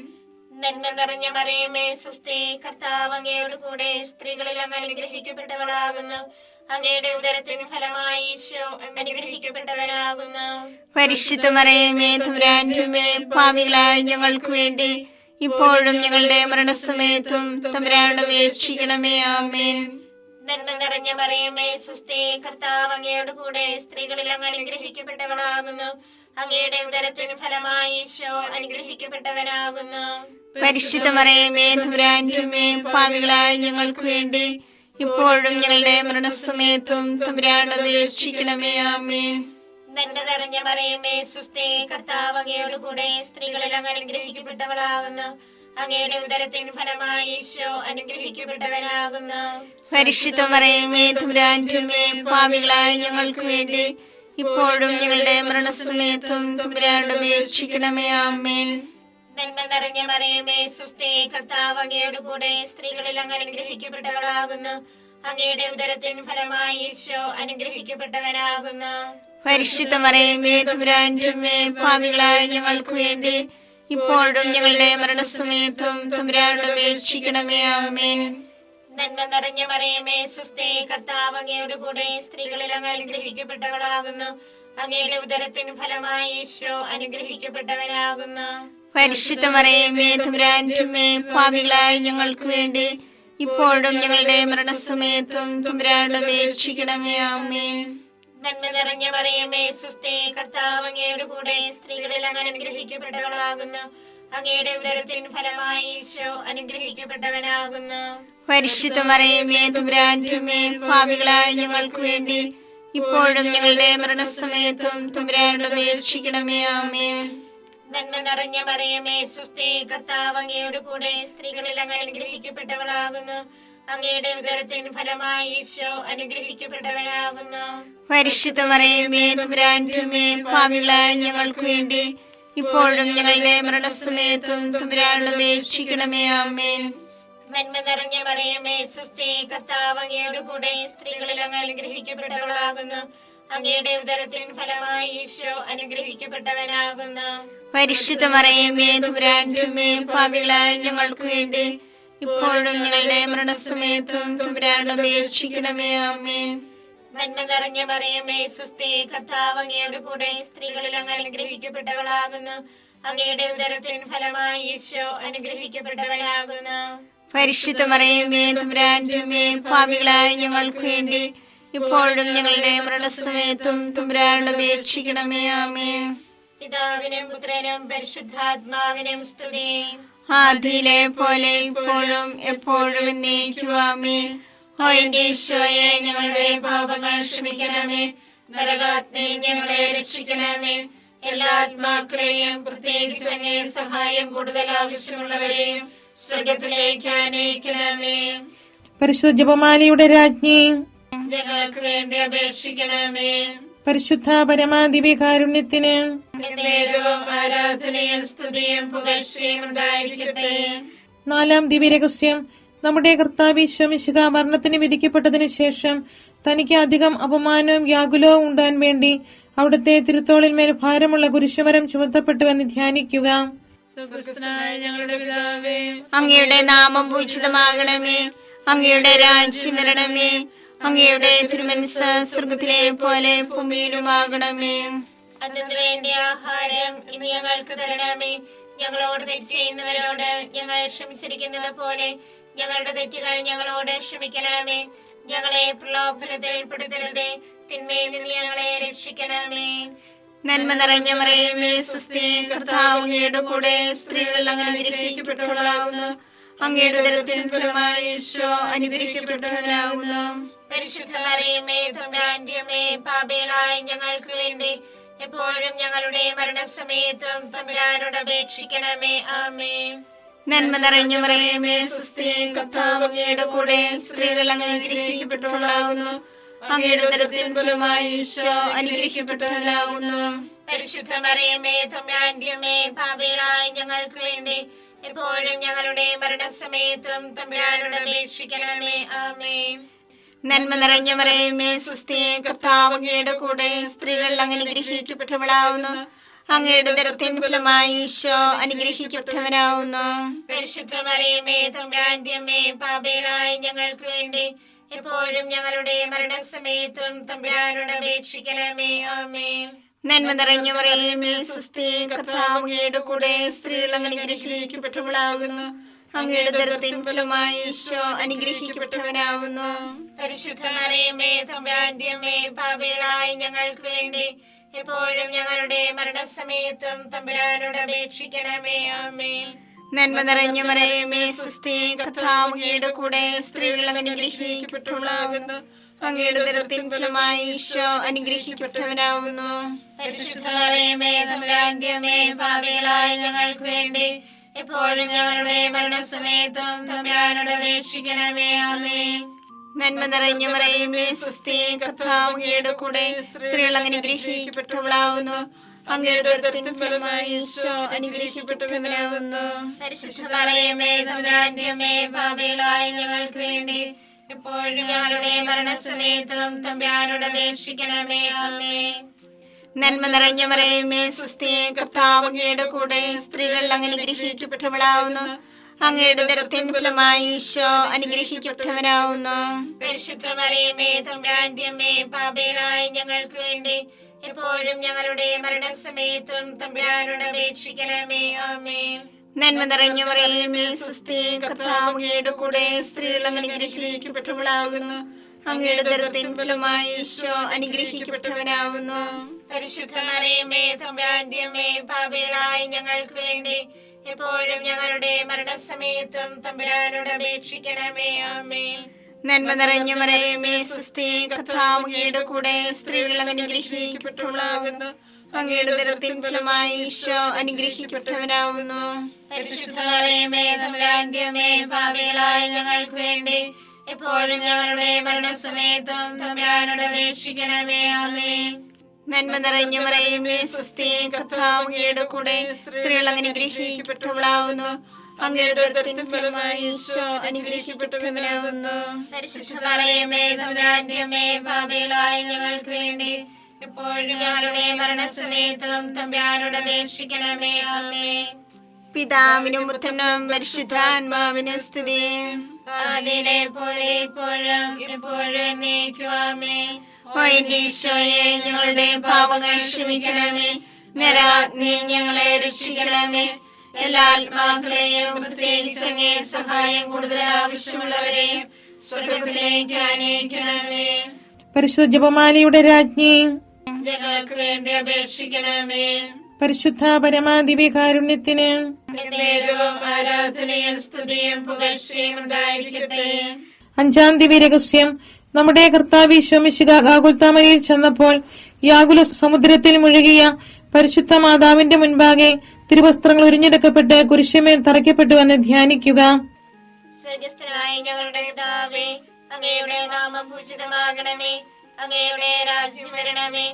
നന്മ നിറഞ്ഞ മറിയമേ സ്വസ്തി, കർത്താവ് അങ്ങയോട് കൂടെ സ്ത്രീകളിൽ അങ്ങ് അനുഗ്രഹിക്കപ്പെട്ടവളാകുന്നു. അങ്ങയുടെ ഉദരത്തിൻ ഫലമായി ഈശോ അനുഗ്രഹിക്കപ്പെട്ടവനാകുന്നു. പരിശുദ്ധ മറിയമേ തമ്പുരാന്റെ അമ്മേ, പാപികളായ ഞങ്ങൾക്ക് വേണ്ടി ഇപ്പോഴും ഞങ്ങളുടെ മരണസമയത്തും തമ്പുരാനോട് അപേക്ഷിക്കണമേ. ആമേൻ. നന്മ നിറഞ്ഞ മറിയമേ സ്വസ്തി, കർത്താവ് അങ്ങയോട് കൂടെ സ്ത്രീകളിൽ അങ്ങ് അനുഗ്രഹിക്കപ്പെട്ടവളാകുന്നു. അങ്ങയുടെ ഉദരത്തിൻ ഫലമായി ഈശോ അനുഗ്രഹിക്കപ്പെട്ടവനാകുന്നു. പരിശുദ്ധ മറിയമേ തമ്പുരാന്റെ അമ്മേ, പാപികളായ ഞങ്ങൾക്ക് വേണ്ടി ഇപ്പോഴും ഞങ്ങളുടെ മരണസമയത്തും തമ്പുരാനോട് അപേക്ഷിക്കണമേ. ആമേൻ. നന്മ നിറഞ്ഞ മറിയമേ സ്വസ്തി, കർത്താവ് അങ്ങയോട് കൂടെ സ്ത്രീകളിൽ അങ്ങ് അനുഗ്രഹിക്കപ്പെട്ടവളാകുന്നു. അങ്ങയുടെ ഉദരത്തിൻ ഫലമായി ഈശോ അനുഗ്രഹിക്കപ്പെട്ടവനാകുന്നു. പരിശുദ്ധ മറിയമേ തമ്പുരാന്റെ അമ്മേ, പാപികളായ ഞങ്ങൾക്ക് വേണ്ടി ഇപ്പോഴും ഞങ്ങളുടെ മരണസമയത്തും തമ്പുരാനോട് അപേക്ഷിക്കണമേ. ആമേൻ. നന്മ നിറഞ്ഞ മറിയമേ സ്വസ്തി, കർത്താവ് അങ്ങയോട് കൂടെ സ്ത്രീകളിൽ അങ്ങ് അനുഗ്രഹിക്കപ്പെട്ടവളാകുന്നു. അങ്ങയുടെ ഉദരത്തിൻ ഫലമായി ഈശോ അനുഗ്രഹിക്കപ്പെട്ടവനാകുന്നു. പരിശുദ്ധ മറിയമേ തമ്പുരാന്റെ അമ്മേ, പാപികളായ ഞങ്ങൾക്ക് വേണ്ടി ഇപ്പോഴും ഞങ്ങളുടെ മരണസമയത്തും തമ്പുരാനോട് അപേക്ഷിക്കണമേ. ആമേൻ. നന്മ നിറഞ്ഞ മറിയമേ സ്വസ്തി, കർത്താവ് അങ്ങയോട് കൂടെ സ്ത്രീകളിൽ അങ്ങ് അനുഗ്രഹിക്കപ്പെട്ടവളാകുന്നു. അങ്ങയുടെ ഉദരത്തിൻ ഫലമായി ഈശോ അനുഗ്രഹിക്കപ്പെട്ടവനാകുന്നു. പരിശുദ്ധ മറിയമേ തമ്പുരാന്റെ അമ്മേ, പാപികളായ ഞങ്ങൾക്ക് വേണ്ടി ഇപ്പോഴും ഞങ്ങളുടെ മരണസമയത്തും തമ്പുരാനോട് അപേക്ഷിക്കണമേ. ആമേൻ. നന്മ നിറഞ്ഞ മറിയമേ സ്വസ്തി, കർത്താവ് അങ്ങയോട് കൂടെ സ്ത്രീകളിൽ അങ്ങ് അനുഗ്രഹിക്കപ്പെട്ടവളാകുന്നു. അങ്ങയുടെ ഉദരത്തിൻ ഫലമായി ഈശോ അനുഗ്രഹിക്കപ്പെട്ടവനാകുന്നു. പരിശുദ്ധ മറിയമേ തമ്പുരാന്റെ അമ്മേ, പാപികളായ ഞങ്ങൾക്ക് വേണ്ടി ഇപ്പോഴും ഞങ്ങളുടെ മരണസമയത്തും തമ്പുരാനോട് അപേക്ഷിക്കണമേ. ആമേൻ. നന്മ നിറഞ്ഞ മറിയമേ സ്വസ്തി, കർത്താവ് അങ്ങയോട് കൂടെ സ്ത്രീകളിൽ അങ്ങ് അനുഗ്രഹിക്കപ്പെട്ടവളാകുന്നു. അങ്ങയുടെ ഉദരത്തിൻ ഫലമായി ഈശോ അനുഗ്രഹിക്കപ്പെട്ടവനാകുന്നു. പരിശുദ്ധ മറിയമേ തമ്പുരാന്റെ അമ്മേ, പാപികളായ ഞങ്ങൾക്ക് വേണ്ടി ഇപ്പോഴും ഞങ്ങളുടെ മരണസമയത്തും തമ്പുരാനോട് അപേക്ഷിക്കണമേ. ആമേൻ. നന്മ നിറഞ്ഞ മറിയമേ സ്വസ്തി, കർത്താവ് അങ്ങയോട് കൂടെ സ്ത്രീകളിൽ അങ്ങ് അനുഗ്രഹിക്കപ്പെട്ടവളാകുന്നു. അങ്ങയുടെ ഉദരത്തിൻ ഫലമായി ഈശോ അനുഗ്രഹിക്കപ്പെട്ടവനാകുന്നു. പരിശുദ്ധ മറിയമേ തമ്പുരാന്റെ അമ്മേ, പാപികളായ ഞങ്ങൾക്ക് വേണ്ടി ഇപ്പോഴും ഞങ്ങളുടെ മരണസമയത്തും തമ്പുരാനോട് അപേക്ഷിക്കണമേ. ആമേൻ. നന്മ നിറഞ്ഞ മറിയമേ സ്വസ്തി, കർത്താവ് അങ്ങയോട് കൂടെ സ്ത്രീകളിൽ അങ്ങ് അനുഗ്രഹിക്കപ്പെട്ടവളാകുന്നു. അങ്ങയുടെ ഉദരത്തിൻ ഫലമായി ഈശോ അനുഗ്രഹിക്കപ്പെട്ടവനാകുന്നു. പരിശുദ്ധ മറിയമേ തമ്പുരാന്റെ അമ്മേ, പാപികളായ ഞങ്ങൾക്ക് വേണ്ടി ഇപ്പോഴും ഞങ്ങളുടെ മരണസമയത്തും തമ്പുരാനോട് അപേക്ഷിക്കണമേ. ആമേൻ. പിതാവിനും പുത്രനും പരിശുദ്ധാത്മാവിനും സ്തുതി. ആദിയിലെ പോലെ ഇപ്പോഴും എപ്പോഴും എന്നേക്കും. ആമേൻ. ഓ എന്റെ ഈശോയെ, ഞങ്ങളുടെ പാപങ്ങൾ ക്ഷമിക്കണമേ. നരകാഗ്നി ഞങ്ങളെ രക്ഷിക്കണമേ. എല്ലാ ആത്മാക്കളെയും പ്രത്യേകിച്ച് അങ്ങേ സഹായം കൂടുതൽ ആവശ്യമുള്ളവരെയും സ്വർഗത്തിലേക്ക് അനയിക്കണമേ. പരിശുദ്ധ ജപമാലയുടെ രാജ്ഞി, ഞങ്ങൾക്ക് വേണ്ടി അപേക്ഷിക്കണമേ. പരിശുദ്ധ പരമാദിവ്യകാരുണ്യത്തിന് എന്നേരവും ആരാധനയും സ്തുതിയും പുകഴ്ചയും ഉണ്ടായിരിക്കട്ടെ. 4-ാം ദിവ്യരഹസ്യം. നമ്മുടെ കർത്താവ് ഈശോ മിശിഹാ മരണത്തിന് വിധിക്കപ്പെട്ടതിനു ശേഷം തനിക്ക് അധികം അപമാനവും വ്യാകുലവും ഉണ്ടാൻ വേണ്ടി അവിടുത്തെ തിരുത്തോളിന്മേൽ ഭാരമുള്ള കുരിശുമരം ചുമത്തപ്പെട്ടുവെന്ന് ധ്യാനിക്കുക. സ്വർഗ്ഗസ്ഥനായ ഞങ്ങളുടെ പിതാവേ, അങ്ങയുടെ നാമം പൂജിതമാകണമേ. അങ്ങയുടെ രാജ്യം വരണമേ. അങ്ങയുടെ തിരുമനസ്സ് സ്വർഗത്തിലെ പോലെ ഭൂമിയിലുമാകണമേ. അതിനു വേണ്ടി ആഹാരം ഇനി ഞങ്ങൾക്ക് തരണമേ. ഞങ്ങളോട് തെറ്റ് ചെയ്യുന്നവരോട് ഞങ്ങൾ ക്ഷമിച്ചിരിക്കുന്നത് പോലെ ഞങ്ങളുടെ തെറ്റുകൾ ഞങ്ങളോട് ക്ഷമിക്കണമേ. ഞങ്ങളെ പ്രലോഭനത്തിൽ പെടുത്തരുതേ, തിന്മയിൽ നിന്ന് ഞങ്ങളെ രക്ഷിക്കണമേ. നന്മ നിറഞ്ഞ മറിയമേ സ്വസ്തി, കർത്താവ് അങ്ങയുടെ കൂടെ സ്ത്രീകൾ അങ്ങ് അനുഗ്രഹിക്കപ്പെട്ടവളാകുന്നു. അങ്ങയുടെ ഉദരത്തിൻ ഫലമായി ഈശോ അനുഗ്രഹിക്കപ്പെട്ടവനാകുന്നു. പരിശുദ്ധ മറിയമേ തമ്പുരാന്റെ അമ്മേ, പാപികളായ ഞങ്ങൾക്ക് വേണ്ടി എപ്പോഴും ഞങ്ങളുടെ മരണസമയത്തും തമ്പുരാനോട് അപേക്ഷിക്കണമേ. ആമേൻ. നന്മ നിറഞ്ഞ മറിയമേ സ്വസ്തി, കർത്താവ് അങ്ങയുടെ കൂടെ സ്ത്രീകൾ അങ്ങ് അനുഗ്രഹിക്കപ്പെട്ടവളാകുന്നു. അങ്ങയുടെ ഉദരത്തിൻ ഫലമായി ഈശോ അനുഗ്രഹിക്കപ്പെട്ടവനാകുന്നു. പരിശുദ്ധ മറിയമേ തമ്പുരാന്റെ അമ്മേ, പാപികളായ ഞങ്ങൾക്ക് വേണ്ടി എപ്പോഴും ഞങ്ങളുടെ മരണസമയത്തും തമ്പുരാനോട് അപേക്ഷിക്കണമേ. ആമേൻ. നന്മ നിറഞ്ഞ മറിയമേ സ്വസ്തി, കർത്താവ് അങ്ങയുടെ കൂടെ സ്ത്രീകൾ അങ്ങ് അനുഗ്രഹിക്കപ്പെട്ടവളാകുന്നു. അങ്ങയുടെ ഉദരത്തിൻ ഫലമായി ഈശോ അനുഗ്രഹിക്കപ്പെട്ടവനാകുന്നു. പരിശുദ്ധ മറിയമേ തമ്പുരാന്റെ അമ്മേ, പാപികളായ ഞങ്ങൾക്ക് വേണ്ടി എപ്പോഴും ഞങ്ങളുടെ മരണസമയത്തും തമ്പുരാനോട് അപേക്ഷിക്കണമേ. ആമേൻ. നന്മ നിറഞ്ഞ മറിയമേ സ്വസ്തി, കർത്താവ് അങ്ങയുടെ കൂടെ സ്ത്രീകൾ അങ്ങ് അനുഗ്രഹിക്കപ്പെട്ടവളാകുന്നു. അങ്ങയുടെ ഉദരത്തിൻ ഫലമായി ഈശോ അനുഗ്രഹിക്കപ്പെട്ടവനാകുന്നു. പരിശുദ്ധ മറിയമേ തമ്പുരാന്റെ അമ്മേ, പാപികളായ ഞങ്ങൾക്ക് വേണ്ടി എപ്പോഴും ഞങ്ങളുടെ മരണസമയത്തും തമ്പുരാനോട് അപേക്ഷിക്കണമേ. ആമേൻ. നന്മ നിറഞ്ഞ മറിയമേ സ്വസ്തി, കർത്താവ് അങ്ങയുടെ കൂടെ സ്ത്രീകൾ അങ്ങ് അനുഗ്രഹിക്കപ്പെട്ടവളാകുന്നു. അങ്ങയുടെ ഉദരത്തിൻ ഫലമായി ഈശോ അനുഗ്രഹിക്കപ്പെട്ടവനാകുന്നു. പരിശുദ്ധ മറിയമേ തമ്പുരാന്റെ അമ്മേ, പാപികളായ ഞങ്ങൾക്ക് വേണ്ടി എപ്പോഴും ഞങ്ങളുടെ മരണസമയത്തും തമ്പുരാനോട് അപേക്ഷിക്കണമേ. ആമേൻ. നന്മ നിറഞ്ഞ മറിയമേ സ്വസ്തി, കർത്താവ് അങ്ങയുടെ കൂടെ സ്ത്രീകൾ അങ്ങ് അനുഗ്രഹിക്കപ്പെട്ടവളാകുന്നു. അങ്ങയുടെ ഉദരത്തിൻ ഫലമായി ഈശോ അനുഗ്രഹിക്കപ്പെട്ടവനാകുന്നു. പരിശുദ്ധ മറിയമേ തമ്പുരാന്റെ അമ്മേ, പാപികളായ ഞങ്ങൾക്ക് വേണ്ടി എപ്പോഴും ഞങ്ങളുടെ മരണസമയത്തും തമ്പുരാനോട് അപേക്ഷിക്കണമേ. ആമേൻ. നന്മ നിറഞ്ഞ മറിയമേ സ്വസ്തി, കർത്താവ് അങ്ങയുടെ കൂടെ സ്ത്രീകൾ അങ്ങ് അനുഗ്രഹിക്കപ്പെട്ടവളാകുന്നു. അങ്ങയുടെ ഉദരത്തിൻ ഫലമായി ഈശോ അനുഗ്രഹിക്കപ്പെട്ടവനാകുന്നു. പരിശുദ്ധ മറിയമേ തമ്പുരാന്റെ അമ്മേ, പാപികളായ ഞങ്ങൾക്ക് വേണ്ടി എപ്പോഴും ഞങ്ങളുടെ മരണസമയത്തും തമ്പുരാനോട് അപേക്ഷിക്കണമേ. ആമേൻ. നന്മ നിറഞ്ഞ മറിയമേ സ്വസ്തി, കർത്താവ് അങ്ങയുടെ കൂടെ സ്ത്രീകൾ അങ്ങ് അനുഗ്രഹിക്കപ്പെട്ടവളാകുന്നു. അങ്ങയുടെ ഉദരത്തിൻ ഫലമായി ഈശോ അനുഗ്രഹിക്കപ്പെട്ടവനാകുന്നു. പരിശുദ്ധ മറിയമേ തമ്പുരാന്റെ അമ്മേ, പാപികളായ ഞങ്ങൾക്ക് വേണ്ടി എപ്പോഴും ഞങ്ങളുടെ മരണസമയത്തും തമ്പുരാനോട് അപേക്ഷിക്കണമേ. ആമേൻ. നന്മ നിറഞ്ഞ മറിയമേ സ്വസ്തി, കർത്താവ് അങ്ങയുടെ കൂടെ സ്ത്രീകൾ അനുഗ്രഹിക്കപ്പെട്ടവളാകുന്നു. അങ്ങയുടെ ഉദരത്തിൻ ഫലമായി ഈശോ അനുഗ്രഹിക്കപ്പെട്ടവനാവുന്നു. പരിശുദ്ധ മറിയമേ തമ്പുരാന്റെ അമ്മേ, പാപികളായ ഞങ്ങൾക്ക് വേണ്ടി എപ്പോഴും ഞങ്ങളുടെ മരണസമയത്തും തമ്പുരാനോട് അപേക്ഷിക്കണമേ. ആമേൻ. നന്മ നിറഞ്ഞ മറിയമേ സ്വസ്തി, കർത്താവ് അങ്ങയുടെ കൂടെ സ്ത്രീകൾ അനുഗ്രഹിക്കപ്പെട്ടവളാവുന്നു. അങ്ങയുടെ ഉദരത്തിൻ ഫലമായി ഈശോ അനുഗ്രഹിക്കപ്പെട്ടവനാവുന്നു. പരിശുദ്ധ മറിയമേ തമ്പുരാന്റെ അമ്മേ, പാപികളായ ഞങ്ങൾക്ക് വേണ്ടി എപ്പോഴും ഞങ്ങളുടെ മരണസമയത്തും തമ്പുരാനോട് അപേക്ഷിക്കണമേ. ആമേൻ. പിതാവിനും പുത്രനും പരിശുദ്ധാത്മാവിനും സ്തുതി. ആദിയിലെ പോലെ ഇപ്പോഴും എപ്പോഴും എന്നേക്കും. ആമേൻ. ഓ എന്റെ ഈശോയെ, ഞങ്ങളുടെ പാപങ്ങൾ ക്ഷമിക്കണമേ. നരാഗ്നി ഞങ്ങളെ രക്ഷിക്കണമേ. എല്ലാ ആത്മാക്കളെയും പ്രത്യേകിച്ച് അങ്ങേ സഹായം കൂടുതൽ ആവശ്യമുള്ളവരെയും സ്വർഗത്തിലേക്ക് ആനയിക്കണമേ. പരിശുദ്ധ ജപമാലയുടെ രാജ്ഞി, ഞങ്ങൾക്ക് വേണ്ടി അപേക്ഷിക്കണമേ. പരിശുദ്ധ പരമാദിവ്യകാരുണ്യത്തിന് നേരവും ആരാധനയും സ്തുതിയും പുകഴ്ചയും ഉണ്ടായിരിക്കട്ടെ. 5-ാം ദിവ്യരഹസ്യം. നമ്മുടെ കർത്താവ് ഈശോ മിശിഹാ ഗാഗുൽത്താമലയിൽ ചെന്നപ്പോൾ യാകുല സമുദ്രത്തിൽ മുഴുകിയ പരിശുദ്ധ മാതാവിന്റെ മുൻപാകെ തിരുവസ്ത്രങ്ങൾ ഉരിഞ്ഞെടുക്കപ്പെട്ട് കുരിശുമേൽ തറയ്ക്കപ്പെട്ടുവെന്ന് ധ്യാനിക്കുക. സ്വർഗസ്ഥനായ ഞങ്ങളുടെ പിതാവേ, അങ്ങയുടെ നാമം പൂജിതമാകണമേ. അങ്ങയുടെ രാജ്യം വരണമേ.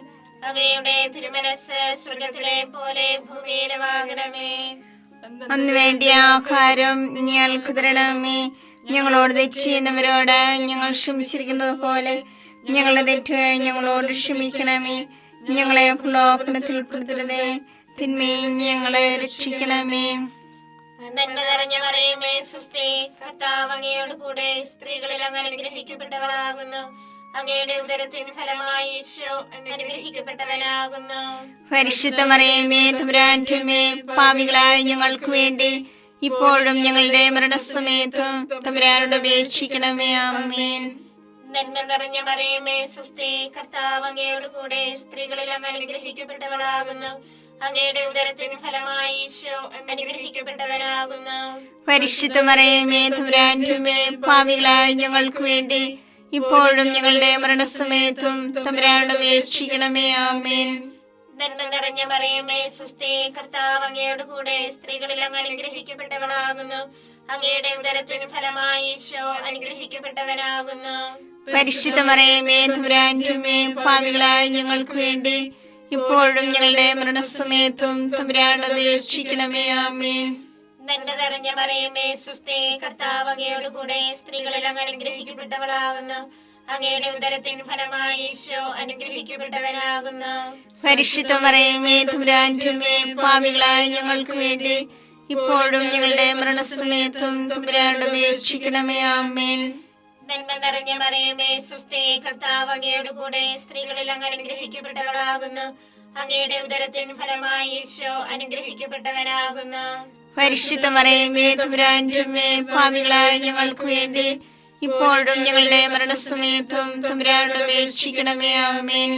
അങ്ങയുടെ തിരുമനസ് സ്വർഗത്തിലെ പോലെ ഭൂമിയിലുമാകണമേ. അന്ന് വേണ്ടിയ ആഹാരം ഞങ്ങൾക്ക് തരണമേ. ഞങ്ങളോട് തെറ്റ് ചെയ്യുന്നവരോട് ഞങ്ങൾ ക്ഷമിച്ചിരിക്കുന്നത് പോലെ ഞങ്ങളുടെ തെറ്റുകൾ ഞങ്ങളോട് ക്ഷമിക്കണമേ. ഞങ്ങളെ പ്രലോഭനത്തിൽ ഉൾപ്പെടുത്തരുതേ, തിന്മയിൽ ഞങ്ങളെ രക്ഷിക്കണമേ. നന്മ നിറഞ്ഞ മറിയമേ സ്വസ്തി, കർത്താവ് അങ്ങയോട് കൂടെ സ്ത്രീകളിൽ അങ്ങ് അനുഗ്രഹിക്കപ്പെട്ടവളാകുന്നു. അങ്ങയുടെ ഉദരത്തിൻ ഫലമായി ഈശോ അനുഗ്രഹിക്കപ്പെട്ടവനാകുന്നു. പരിശുദ്ധ മറിയമേ തമ്പുരാന്റെ അമ്മേ, പാപികളായ ഞങ്ങൾക്ക് വേണ്ടി ഇപ്പോഴും ഞങ്ങളുടെ മരണസമയത്തും തമ്പുരാനോട് അപേക്ഷിക്കണമേ. ആമേൻ. നന്മ നിറഞ്ഞ മറിയമേ സ്വസ്തി, കർത്താവ് അങ്ങയോട് കൂടെ സ്ത്രീകളിൽ അങ്ങ് അനുഗ്രഹിക്കപ്പെട്ടവളാകുന്നു. അങ്ങയുടെ ഉദരത്തിൻ ഫലമായി ഈശോ അനുഗ്രഹിക്കപ്പെട്ടവനാകുന്നു. പരിശുദ്ധ മറിയമേ തമ്പുരാന്റെ അമ്മേ, പാപികളായ ഞങ്ങൾക്ക് വേണ്ടി ഇപ്പോഴും ഞങ്ങളുടെ മരണസമയത്തും തമ്പുരാനോട് അപേക്ഷിക്കണമേ. ആമേൻ. നന്മ നിറഞ്ഞ മറിയമേ സ്വസ്തി, കർത്താവ് അങ്ങയോട് കൂടെ സ്ത്രീകളിൽ അങ്ങ് അനുഗ്രഹിക്കപ്പെട്ടവളാകുന്നു. അങ്ങയുടെ ഉദരത്തിൻ ഫലമായി ഈശോ അനുഗ്രഹിക്കപ്പെട്ടവനാകുന്നു. പരിശുദ്ധ മറിയമേ തമ്പുരാന്റെ അമ്മേ, പാപികളായ ഞങ്ങൾക്ക് വേണ്ടി ഇപ്പോഴും ഞങ്ങളുടെ മരണസമയത്തും തമ്പുരാനോട് അപേക്ഷിക്കണമേ. ആമേൻ. നന്മ നിറഞ്ഞ മറിയമേ സ്വസ്തി, കർത്താവ് അങ്ങയോട് കൂടെ സ്ത്രീകളിൽ അങ്ങ് അനുഗ്രഹിക്കപ്പെട്ടവളാകുന്നു. അങ്ങയുടെ ഉദരത്തിൻ ഫലമായി ഈശോ അനുഗ്രഹിക്കപ്പെട്ടവനാകുന്നു. പരിശുദ്ധ മറിയമേ തമ്പുരാന്റെ അമ്മേ, പാപികളായ ഞങ്ങൾക്ക് വേണ്ടി ഇപ്പോഴും ഞങ്ങളുടെ മരണസമയത്തും തമ്പുരാനോട് അപേക്ഷിക്കണമേ. ആമേൻ. നന്മ നിറഞ്ഞ മറിയമേ സ്വസ്തി, കർത്താവ് അങ്ങയോട് കൂടെ സ്ത്രീകളിൽ അങ്ങ് അനുഗ്രഹിക്കപ്പെട്ടവളാകുന്നു. അങ്ങയുടെ ഉദരത്തിൻ ഫലമായി ഈശോ അനുഗ്രഹിക്കപ്പെട്ടവനാകുന്നു. പരിശുദ്ധ മറിയമേ തമ്പുരാന്റെ അമ്മേ, പാപികളായ ഞങ്ങൾക്ക് വേണ്ടി ഇപ്പോഴും ഞങ്ങളുടെ മരണസമയത്തും തമ്പുരാനോട് അപേക്ഷിക്കണമേ. ആമേൻ.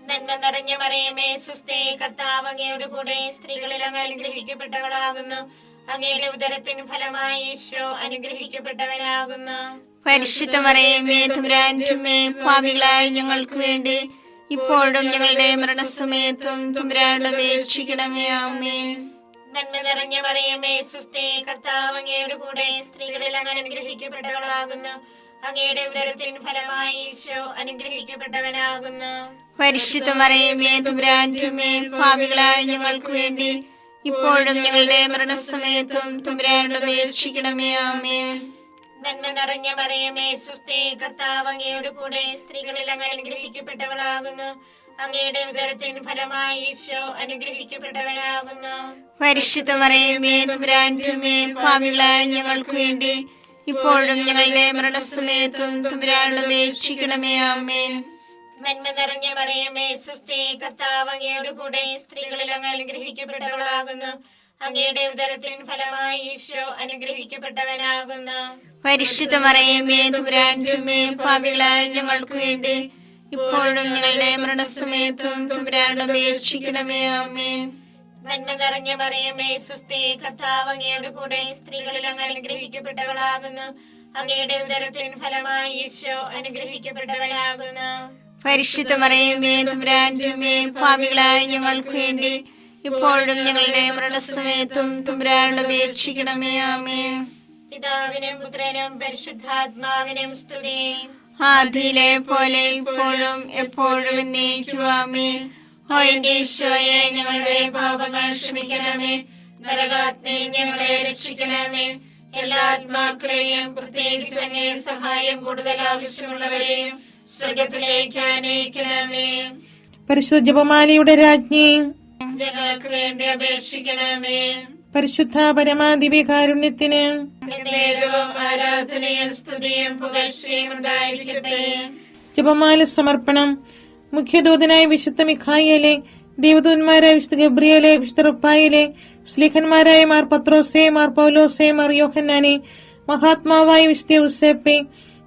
നന്മ നിറഞ്ഞ മറിയമേ സ്വസ്തി, കർത്താവ് അങ്ങയോട് കൂടെ സ്ത്രീകളിൽ അങ്ങ് അനുഗ്രഹിക്കപ്പെട്ടവളാകുന്നു. അങ്ങയുടെ ഉദരത്തിൻ ഫലമായി ഈശോ അനുഗ്രഹിക്കപ്പെട്ടവനാകുന്നു. പരിശുദ്ധ മറിയമേ തമ്പുരാന്റെ അമ്മേ, പാപികളായ ഞങ്ങൾക്ക് വേണ്ടി ഇപ്പോഴും ഞങ്ങളുടെ മരണസമയത്തും തമ്പുരാനോട് അപേക്ഷിക്കണമേ. ആമേൻ. നന്മ നിറഞ്ഞ മറിയമേ സ്വസ്തി, കർത്താവ് അങ്ങയോട് കൂടെ സ്ത്രീകളിൽ അങ്ങ് അനുഗ്രഹിക്കപ്പെട്ടവളാകുന്നു. അങ്ങയുടെ ഉദരത്തിൻ ഫലമായി ഈശോ അനുഗ്രഹിക്കപ്പെട്ടവനാകുന്നു. പരിശുദ്ധ മറിയമേ തമ്പുരാന്റെ അമ്മേ, പാപികളായ ഞങ്ങൾക്ക് വേണ്ടി ഇപ്പോഴും ഞങ്ങളുടെ മരണസമയത്തും തമ്പുരാനോട് അപേക്ഷിക്കണമേ. ആമേൻ. നന്മ നിറഞ്ഞ മറിയമേ സ്വസ്തി, കർത്താവ് അങ്ങയോട് കൂടെ സ്ത്രീകളിൽ അങ്ങ് അനുഗ്രഹിക്കപ്പെട്ടവളാകുന്നു. അങ്ങയുടെ ഉദരത്തിൻ ഫലമായി ഈശോ അനുഗ്രഹിക്കപ്പെട്ടവനാകുന്നു. പരിശുദ്ധ മറിയമേ തമ്പുരാന്റെ അമ്മേ, പാപികളായ ഞങ്ങൾക്ക് വേണ്ടി ഇപ്പോഴും ഞങ്ങളുടെ മരണസമയത്തും തമ്പുരാനോട് അപേക്ഷിക്കണമേ. ആമേൻ. നന്മ നിറഞ്ഞ മറിയമേ സ്വസ്തി, കർത്താവ് അങ്ങയോട് കൂടെ സ്ത്രീകളിൽ അങ്ങ് അനുഗ്രഹിക്കപ്പെട്ടവളാകുന്നു. അങ്ങയുടെ ഉദരത്തിൻ ഫലമായി ഈശോ അനുഗ്രഹിക്കപ്പെട്ടവനാകുന്നു. പരിശുദ്ധ മറിയമേ തമ്പുരാന്റെ അമ്മേ, പാപികളായ ഞങ്ങൾക്ക് വേണ്ടി ഇപ്പോഴും ഞങ്ങളുടെ മരണസമയത്തും തമ്പുരാനോട് അപേക്ഷിക്കണമേ. ആമേൻ. നന്മ നിറഞ്ഞ മറിയമേ സ്വസ്തി, കർത്താവ് അങ്ങയുടെ കൂടെ സ്ത്രീകളിൽ അങ്ങ് അനുഗ്രഹിക്കപ്പെട്ടവളാകുന്നു. അങ്ങയുടെ ഉദരത്തിൻ ഫലമായി ഈശോ അനുഗ്രഹിക്കപ്പെട്ടവനാകുന്നു. പരിശുദ്ധ മറിയമേ തമ്പുരാന്റെ അമ്മേ, പാപികളായ ഞങ്ങൾക്ക് വേണ്ടി ഇപ്പോഴും ഞങ്ങളുടെ മരണസമയത്തും തമ്പുരാനോട് അപേക്ഷിക്കണമേ. ആമേൻ. പിതാവിനും പുത്രനും പരിശുദ്ധാത്മാവിനും സ്തുതി. ആദിയിലെ പോലെ ഇപ്പോഴും എപ്പോഴും എന്നേക്കും. ആമേൻ. ഓ എന്റെ ഈശോയെ, ഞങ്ങളുടെ പാപങ്ങൾ ക്ഷമിക്കണമേ. നരകാഗ്നി ഞങ്ങളെ രക്ഷിക്കണമേ. എല്ലാ ആത്മാക്കളെയും, പ്രത്യേകിച്ച് അങ്ങേ സഹായം കൂടുതൽ ആവശ്യമുള്ളവരെയും സ്വർഗത്തിലേക്ക് ആനയിക്കണമേ. പരിശുദ്ധ ജപമാലയുടെ രാജ്ഞി, ഞങ്ങൾക്ക് വേണ്ടി അപേക്ഷിക്കണമേ. പരിശുദ്ധ പരമാദിവ്യകാരുണ്യത്തിന് നേരവും ആരാധനയും സ്തുതിയും പുകഴ്ചയും ഉണ്ടായിരിക്കട്ടെ. ജപമാല സമർപ്പണം. മുഖ്യദൂതനായ വിശുദ്ധ മിഖായേലെ, ദേവദൂതന്മാരായ വിശുദ്ധ ഗബ്രിയേലെ, വിശുദ്ധ റുപ്പായേലെ, സ്ലീഹന്മാരായ മാർ പത്രോസേ, മാർ പൗലോസേ, മാർ യോഹന്നാനെ, മഹാത്മാവായ വിശുദ്ധ യൂസേപ്പേ,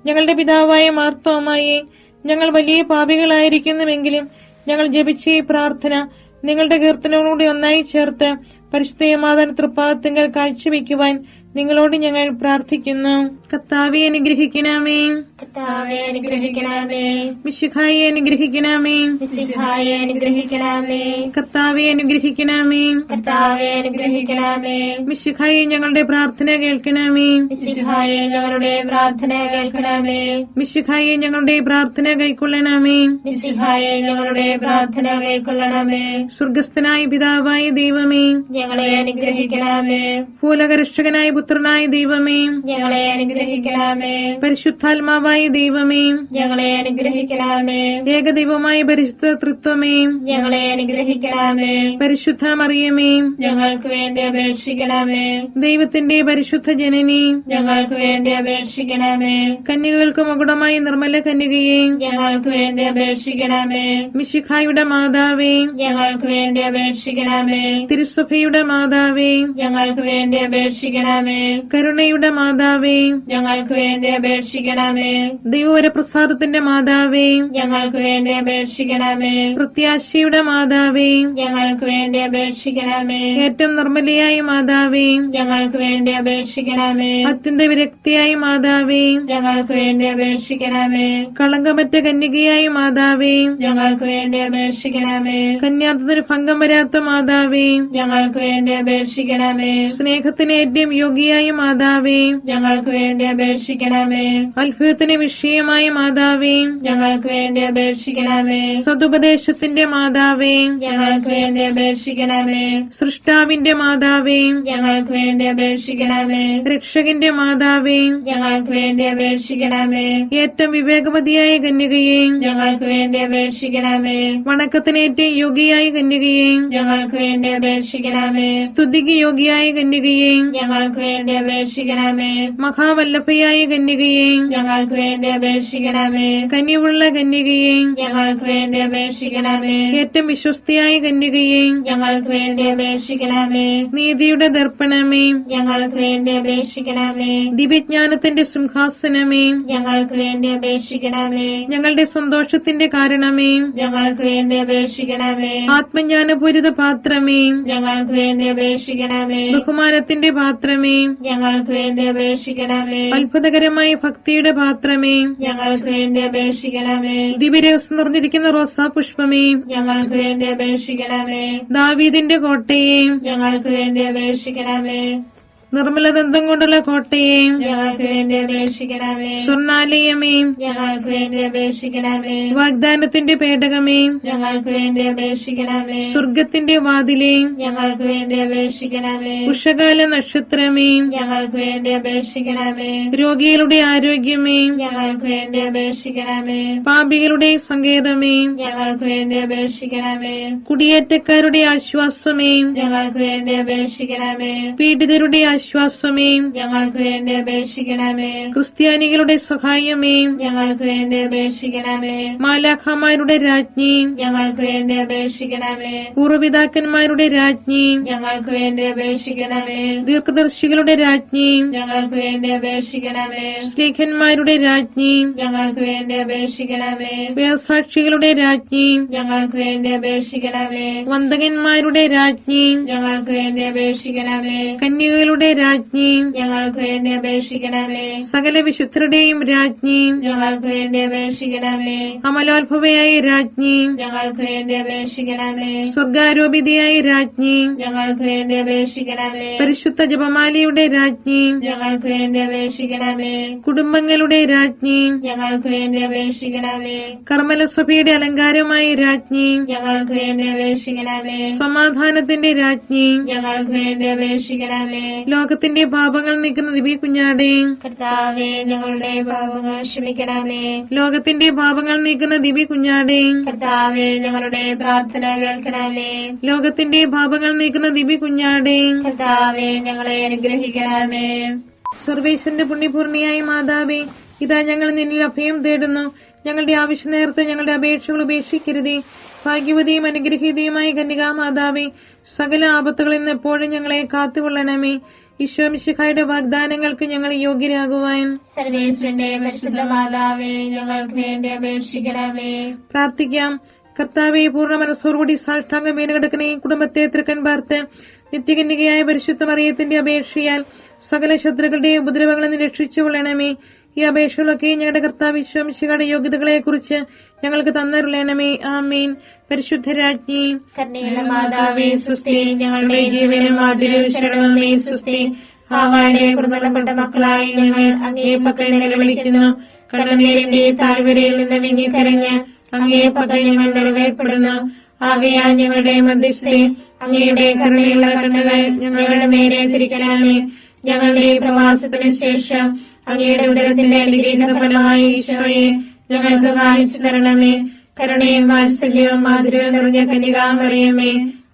ഞങ്ങളുടെ പിതാവായ മാർത്തോമായെ, ഞങ്ങൾ വലിയ പാപികളായിരിക്കുന്നുവെങ്കിലും ഞങ്ങൾ ജപിച്ച ഈ പ്രാർത്ഥന നിങ്ങളുടെ കീർത്തനങ്ങളോട് ഒന്നായി ചേർത്ത് പരിശുദ്ധ മാതാവിന്റെ തൃപ്പാദത്തിങ്കൽ കാഴ്ചവെക്കുവാൻ നിങ്ങളോട് ഞങ്ങൾ പ്രാർത്ഥിക്കുന്നു. കർത്താവേ അനുഗ്രഹിക്കണമേ. കർത്താവേ അനുഗ്രഹിക്കണമേ. മിശിഹായെ അനുഗ്രഹിക്കണമേ. മിശിഹായെ അനുഗ്രഹിക്കണമേ. കർത്താവേ അനുഗ്രഹിക്കണമേ. കർത്താവേ അനുഗ്രഹിക്കണമേ. മിശിഹായെ ഞങ്ങളുടെ പ്രാർത്ഥന കേൾക്കണമേ. മിശിഹായെ ഞങ്ങളുടെ പ്രാർത്ഥന കേൾക്കണമേ. മിശിഹായെ ഞങ്ങളുടെ പ്രാർത്ഥന കൈക്കൊള്ളണമേ. മിശിഹായെ ഞങ്ങളുടെ പ്രാർത്ഥന കൈക്കൊള്ളണമേ. സ്വർഗസ്ഥനായ പിതാവായ ദൈവമേ, ഞങ്ങളെ അനുഗ്രഹിക്കണമേ. ഭൂലോകരക്ഷകനായ പുത്രനായ ദൈവമേ, ഞങ്ങളെ അനുഗ്രഹിക്കണമേ. പരിശുദ്ധാത്മാവായ ദൈവമേ, ഞങ്ങളെ അനുഗ്രഹിക്കണമേ. ഏകദൈവമായ പരിശുദ്ധ തൃത്വമേ, ഞങ്ങളെ അനുഗ്രഹിക്കണമേ. പരിശുദ്ധ മറിയമേ, ഞങ്ങൾക്ക് വേണ്ടി അപേക്ഷിക്കണമേ. ദൈവത്തിന്റെ പരിശുദ്ധ ജനനി, ഞങ്ങൾക്ക് വേണ്ടി അപേക്ഷിക്കണമേ. കന്യകൾക്ക് മകുടമായ നിർമ്മല കന്യകയെ, ഞങ്ങൾക്ക് വേണ്ടി അപേക്ഷിക്കണമേ. മിശിഹായുടെ മാതാവേ, ഞങ്ങൾക്ക് വേണ്ടി അപേക്ഷിക്കണമേ. തിരുസഭയുടെ മാതാവേ, ഞങ്ങൾക്ക് വേണ്ടി അപേക്ഷിക്കണമേ. കരുണയുടെ മാതാവേ, ഞങ്ങൾക്ക് വേണ്ടി അപേക്ഷിക്കണമേ. ദൈവവരപ്രസാദത്തിന്റെ മാതാവേ, ഞങ്ങൾക്ക് വേണ്ടി അപേക്ഷിക്കണമേ. പ്രത്യാശയുടെ മാതാവേ, ഞങ്ങൾക്ക് വേണ്ടി അപേക്ഷിക്കണമേ. ഏറ്റവും നിർമ്മലയായ മാതാവേ, ഞങ്ങൾക്ക് വേണ്ടി അപേക്ഷിക്കണമേ. അത്യന്ത വിരക്തിയായ മാതാവേ, ഞങ്ങൾക്ക് വേണ്ടി അപേക്ഷിക്കണമേ. കളങ്കമറ്റ കന്യകയായ മാതാവേ, ഞങ്ങൾക്ക് വേണ്ടി അപേക്ഷിക്കണമേ. കന്യാത്വത്തിന് ഭംഗം വരാത്ത മാതാവേ, ഞങ്ങൾക്ക് വേണ്ടി അപേക്ഷിക്കണമേ. സ്നേഹത്തിന് ഏറ്റവും യോഗ്യയായ മാതാവേ, ഞങ്ങൾക്ക് വേണ്ടി അപേക്ഷിക്കണമേ. അത്ഭുതത്തിന് വിഷയമായ മാതാവേ, ഞങ്ങൾക്ക് വേണ്ടി അപേക്ഷിക്കണമേ. സതുപദേശത്തിന്റെ മാതാവേ, ഞങ്ങൾക്ക് വേണ്ടി അപേക്ഷിക്കണമേ. സൃഷ്ടാവിന്റെ മാതാവേ, ഞങ്ങൾക്ക് വേണ്ടി അപേക്ഷിക്കണമേ. രക്ഷകന്റെ മാതാവേ, ഞങ്ങൾക്ക് വേണ്ടി അപേക്ഷിക്കണമേ. ഏറ്റവും വിവേകവതിയായ കന്യകയെ, ഞങ്ങൾക്ക് വേണ്ടി അപേക്ഷിക്കണമേ. വണക്കത്തിന് ഏറ്റവും യോഗ്യയായ കന്യകയെ, ഞങ്ങൾക്ക് വേണ്ടി അപേക്ഷിക്കണമേ. സ്തുതിക്ക് യോഗ്യയായ കന്യകയെ, ഞങ്ങൾക്ക് വേണ്ടി അപേക്ഷിക്കണമേ. മഹാവല്ലഭയായ കന്യകയെ, ഞങ്ങൾക്ക് വേണ്ടി അപേക്ഷിക്കണമേ. കനിവുള്ള കന്യകയെ, ഞങ്ങൾക്ക് വേണ്ടി അപേക്ഷിക്കണമേ. ഏറ്റവും വിശ്വസ്തയായ കന്യകയെ, ഞങ്ങൾക്ക് വേണ്ടി അപേക്ഷിക്കണമേ. നീതിയുടെ ദർപ്പണമേ, ഞങ്ങൾക്ക് വേണ്ടി അപേക്ഷിക്കണമേ. ദിവ്യജ്ഞാനത്തിന്റെ സിംഹാസനമേ, ഞങ്ങൾക്ക് വേണ്ടി അപേക്ഷിക്കണമേ. ഞങ്ങളുടെ സന്തോഷത്തിന്റെ കാരണമേ, ഞങ്ങൾക്ക് വേണ്ടി അപേക്ഷിക്കണമേ. ആത്മജ്ഞാനപൂരിത പാത്രമേ, ഞങ്ങൾക്ക് വേണ്ടി അപേക്ഷിക്കണമേ. ബഹുമാനത്തിന്റെ പാത്രമേ, ഞങ്ങൾക്ക് വേണ്ടി അപേക്ഷിക്കണമേ. അത്ഭുതകരമായ ഭക്തിയുടെ പാത്രമേ, ഞങ്ങൾക്ക് വേണ്ടി അപേക്ഷിക്കണമേ. ദിവ്യരഹസ്യം നിറഞ്ഞിരിക്കുന്ന റോസാ പുഷ്പമേ, ഞങ്ങൾക്ക് വേണ്ടി അപേക്ഷിക്കണമേ. ദാവീദിന്റെ കോട്ടയെ, ഞങ്ങൾക്ക് വേണ്ടി അപേക്ഷിക്കണമേ. നിർമ്മലദന്തം കൊണ്ടുള്ള കോട്ടയെ, ഞങ്ങൾക്ക് വേണ്ടി അപേക്ഷിക്കണമേ. സ്വർണാലയമേ, ഞങ്ങൾക്ക് വേണ്ടി അപേക്ഷിക്കണമേ. വാഗ്ദാനത്തിന്റെ പേടകമേ, ഞങ്ങൾക്ക് വേണ്ടി അപേക്ഷിക്കണമേ. സ്വർഗത്തിന്റെ വാതിലേ, ഞങ്ങൾക്ക് വേണ്ടി അപേക്ഷിക്കണമേ. ഉഷകാല നക്ഷത്രമേ, ഞങ്ങൾക്ക് വേണ്ടി അപേക്ഷിക്കണമേ. രോഗികളുടെ ആരോഗ്യമേ, ഞങ്ങൾക്ക് വേണ്ടി അപേക്ഷിക്കണമേ. പാപികളുടെ സങ്കേതമേ, ഞങ്ങൾക്ക് വേണ്ടി അപേക്ഷിക്കണമേ. കുടിയേറ്റക്കാരുടെ ആശ്വാസമേ, ഞങ്ങൾക്ക് വേണ്ടി അപേക്ഷിക്കണമേ. പീഡിതരുടെ ആശ്വാസമേ, ഞങ്ങൾക്ക് വേണ്ടി അപേക്ഷിക്കണമേ. ക്രിസ്ത്യാനികളുടെ സഹായമേ, ഞങ്ങൾക്ക് വേണ്ടി അപേക്ഷിക്കണമേ. മാലാഖമാരുടെ രാജ്ഞി, ഞങ്ങൾക്ക് വേണ്ടി അപേക്ഷിക്കണമേ. പൂർവ്വപിതാക്കന്മാരുടെ രാജ്ഞി, ഞങ്ങൾക്ക് വേണ്ടി അപേക്ഷിക്കണമേ. ദീർഘദർശികളുടെ രാജ്ഞി, ഞങ്ങൾക്ക് വേണ്ടി അപേക്ഷിക്കണമേ. സ്നേഹന്മാരുടെ രാജ്ഞി, ഞങ്ങൾക്ക് വേണ്ടി അപേക്ഷിക്കണമേ. വേദസാക്ഷികളുടെ രാജ്ഞി, ഞങ്ങൾക്ക് വേണ്ടി അപേക്ഷിക്കണമേ. വന്ദകന്മാരുടെ രാജ്ഞി, ഞങ്ങൾക്ക് വേണ്ടി അപേക്ഷിക്കണമേ. കന്യകകളുടെ രാജ്ഞി, ഞങ്ങൾക്ക് വേണ്ടി അപേക്ഷിക്കണമേ. സകല വിശുദ്ധരുടെയും രാജ്ഞി, ഞങ്ങൾക്ക് വേണ്ടി അപേക്ഷിക്കണമേ. അമലോത്ഭവയായ രാജ്ഞി, ഞങ്ങൾക്ക് വേണ്ടി അപേക്ഷിക്കണമേ. സ്വർഗാരോപിതയായ രാജ്ഞി, ഞങ്ങൾക്ക് വേണ്ടി അപേക്ഷിക്കണമേ. പരിശുദ്ധ ജപമാലയുടെ രാജ്ഞി, ഞങ്ങൾക്ക് വേണ്ടി അപേക്ഷിക്കണമേ. കുടുംബങ്ങളുടെ രാജ്ഞി, ഞങ്ങൾക്ക് വേണ്ടി അപേക്ഷിക്കണമേ. കർമ്മലസഭയുടെ അലങ്കാരമായ രാജ്ഞി, ഞങ്ങൾക്ക് വേണ്ടി അപേക്ഷിക്കണമേ. സമാധാനത്തിന്റെ രാജ്ഞി, ഞങ്ങൾക്ക് വേണ്ടി അപേക്ഷിക്കണമേ. ലോകത്തിന്റെ പാപങ്ങൾ നീക്കുന്ന ദിവ്യ കുഞ്ഞാടേ, കർത്താവേ, ഞങ്ങളുടെ പാപങ്ങൾ ക്ഷമിക്കണമേ. ലോകത്തിന്റെ പാപങ്ങൾ നീക്കുന്ന ദിവ്യ കുഞ്ഞാടേ, കർത്താവേ, ഞങ്ങളുടെ പ്രാർത്ഥന കേൾക്കണമേ. ലോകത്തിന്റെ പാപങ്ങൾ നീക്കുന്ന ദിവ്യ കുഞ്ഞാടേ, കർത്താവേ, ഞങ്ങളെ അനുഗ്രഹിക്കണമേ. സർവേശ്വരന്റെ പുണ്യപൂർണിയായ മാതാവേ, ഇതാ ഞങ്ങൾ നിന്നിൽ അഭയം തേടുന്നു. ഞങ്ങളുടെ ആവശ്യ നേരത്ത് ഞങ്ങളുടെ അപേക്ഷകൾ ഉപേക്ഷിക്കരുതേ. ഭാഗ്യവതിയും അനുഗ്രഹീതയുമായ കന്യകാ മാതാവേ, സകല ആപത്തുകളിൽ നിന്ന് എപ്പോഴും ഞങ്ങളെ കാത്തുകൊള്ളണമേ. ഈശോ മിശിഹായുടെ വാഗ്ദാനങ്ങൾക്ക് ഞങ്ങൾ യോഗ്യരാകുവാൻ സർവേശ്വരന്റെ പരിശുദ്ധ മാതാവേ, ഞങ്ങൾക്ക് വേണ്ടി അപേക്ഷിക്കണമേ. പ്രാർത്ഥിക്കാം. കർത്താവെ, പൂർണ്ണ മനസ്സോടുകൂടി സാഷ്ടാംഗം വീണുകിടക്കുന്ന ഈ കുടുംബത്തെ തൃക്കൻ പാർത്ത് നിത്യകന്യകയായ പരിശുദ്ധ മറിയത്തിന്റെ അപേക്ഷയാൽ സകല ശത്രുക്കളുടെയും ഉപദ്രവങ്ങളിൽ നിന്ന് രക്ഷിച്ചുകൊള്ളണമേ. ഈ അപേക്ഷകളൊക്കെ ഞങ്ങളുടെ കർത്താവ് ഈശോ മിശിഹായുടെ യോഗ്യതകളെ കുറിച്ച് ഞങ്ങൾക്ക് തന്നരുളണമേ. ആമേൻ. പരിശുദ്ധ രാജ്ഞി, കരുണയുള്ള മാതാവേ, സുസ്തി. ഞങ്ങളുടെ ജീവനും മാധുര്യവും ശരണമേ, സുസ്തി. ഹാവായുടെ കുറുനടപ്പെട്ട മക്കളായി ഞങ്ങൾ അങ്ങേ പക്കൽ നിലവിളിക്കുന്നു. കണ്ണുനീരിന്റെ താഴ്വരയിൽ നിന്ന് വിങ്ങിക്കരഞ്ഞ് അങ്ങേ പക്കൽ ഞങ്ങൾ നിറവേർപ്പെടുന്നു. ആകയാൽ ഞങ്ങളുടെ മധ്യസ്ഥെ അങ്ങയുടെ കരുണയുള്ള കണ്ണുകൾ ഞങ്ങളുടെ നേരെ തിരിക്കണമേ. ഞങ്ങളുടെ പ്രവാസത്തിന് ശേഷം അങ്ങയുടെ ഉദരത്തിന്റെ അനുഗ്രഹീത ഫലമായി ഈശോയെ ഞങ്ങൾക്ക് കാണിച്ചു തരണമേ. കരുണയും വാത്സല്യവും മാധുര്യവും നിറഞ്ഞ കന്യകാമറിയമേ,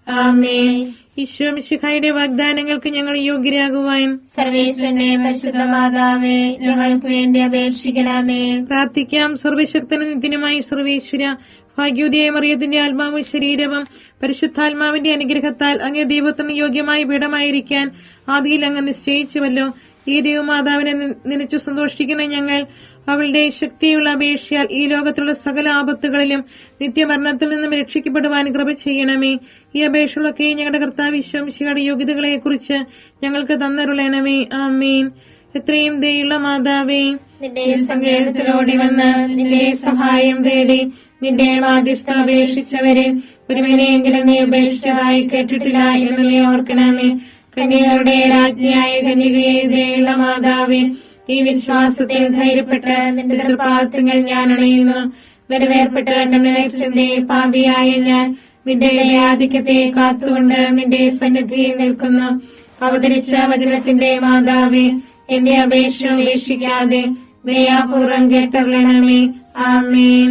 ആമേൻ. ഈശോ മിശിഹായുടെ വാഗ്ദാനങ്ങൾക്ക് ഞങ്ങൾ യോഗ്യരാകുവാൻ സർവേശ്വരനെ പരിശുദ്ധ മാതാവേ, ഞങ്ങൾക്ക് വേണ്ടി അപേക്ഷിക്കണമേ. പ്രാർത്ഥിക്കാം. സർവശക്തനും നിത്യനുമായി സർവേശ്വര, ഭാഗ്യോദയ മറിയത്തിന്റെ ആത്മാവും ശരീരവും പരിശുദ്ധാത്മാവിന്റെ അനുഗ്രഹത്താൽ അങ്ങേ ദൈവത്തിന് യോഗ്യമായ പീഠമായിരിക്കാൻ ആദിയിൽ അങ്ങ് നിശ്ചയിച്ചുവല്ലോ. ഈ ദൈവമാതാവിനെ നനച്ചു സന്തോഷിക്കുന്ന ഞങ്ങൾ അവളുടെ ശക്തിയുള്ള അപേക്ഷയാൽ ഈ ലോകത്തിലുള്ള സകല ആപത്തുകളിലും നിത്യമരണത്തിൽ നിന്നും രക്ഷിക്കപ്പെടുവാൻ കൃപ ചെയ്യണമേ. ഈ അപേക്ഷകളൊക്കെ ഞങ്ങളുടെ കർത്താവ് ഈശോ മിശിഹായുടെ യോഗ്യതകളെ കുറിച്ച് ഞങ്ങൾക്ക് തന്നരുളണമേ. ആമേൻ. എത്രയും ദയുള്ള മാതാവേ, നിന്റെ സങ്കേതത്തിലോടി വന്ന് നിന്റെ സഹായം തേടി നിന്റെ മാധ്യസ്ഥം അപേക്ഷിച്ചവരെ ഒരുവനെയെങ്കിലും നീ ഉപേക്ഷിച്ചതായി കേട്ടിട്ടില്ല എന്ന് നീ ഓർക്കണമേ. കന്യകരുടെ രാജ്ഞിയായ കന്യകയെ ദയുള്ള മാതാവേ, ഈ വിശ്വാസത്തിൽ ധൈര്യപ്പെട്ട് നിന്റെ തൃപ്പാദങ്ങൾ ഞാൻ അണയുന്നു. നിറവേർപ്പെട്ട് കണ്ടെന്നെ പാപിയായ ഞാൻ നിന്റെ ആധിക്യത്തെ കാത്തുകൊണ്ട് നിന്റെ സന്നിധിയിൽ നിൽക്കുന്നു. അവതരിച്ച വചനത്തിന്റെ മാതാവേ, എന്റെ അപേക്ഷ ഉപേക്ഷിക്കാതെ ദയാപൂർവം കേട്ടറിയണമേ. ആമേൻ.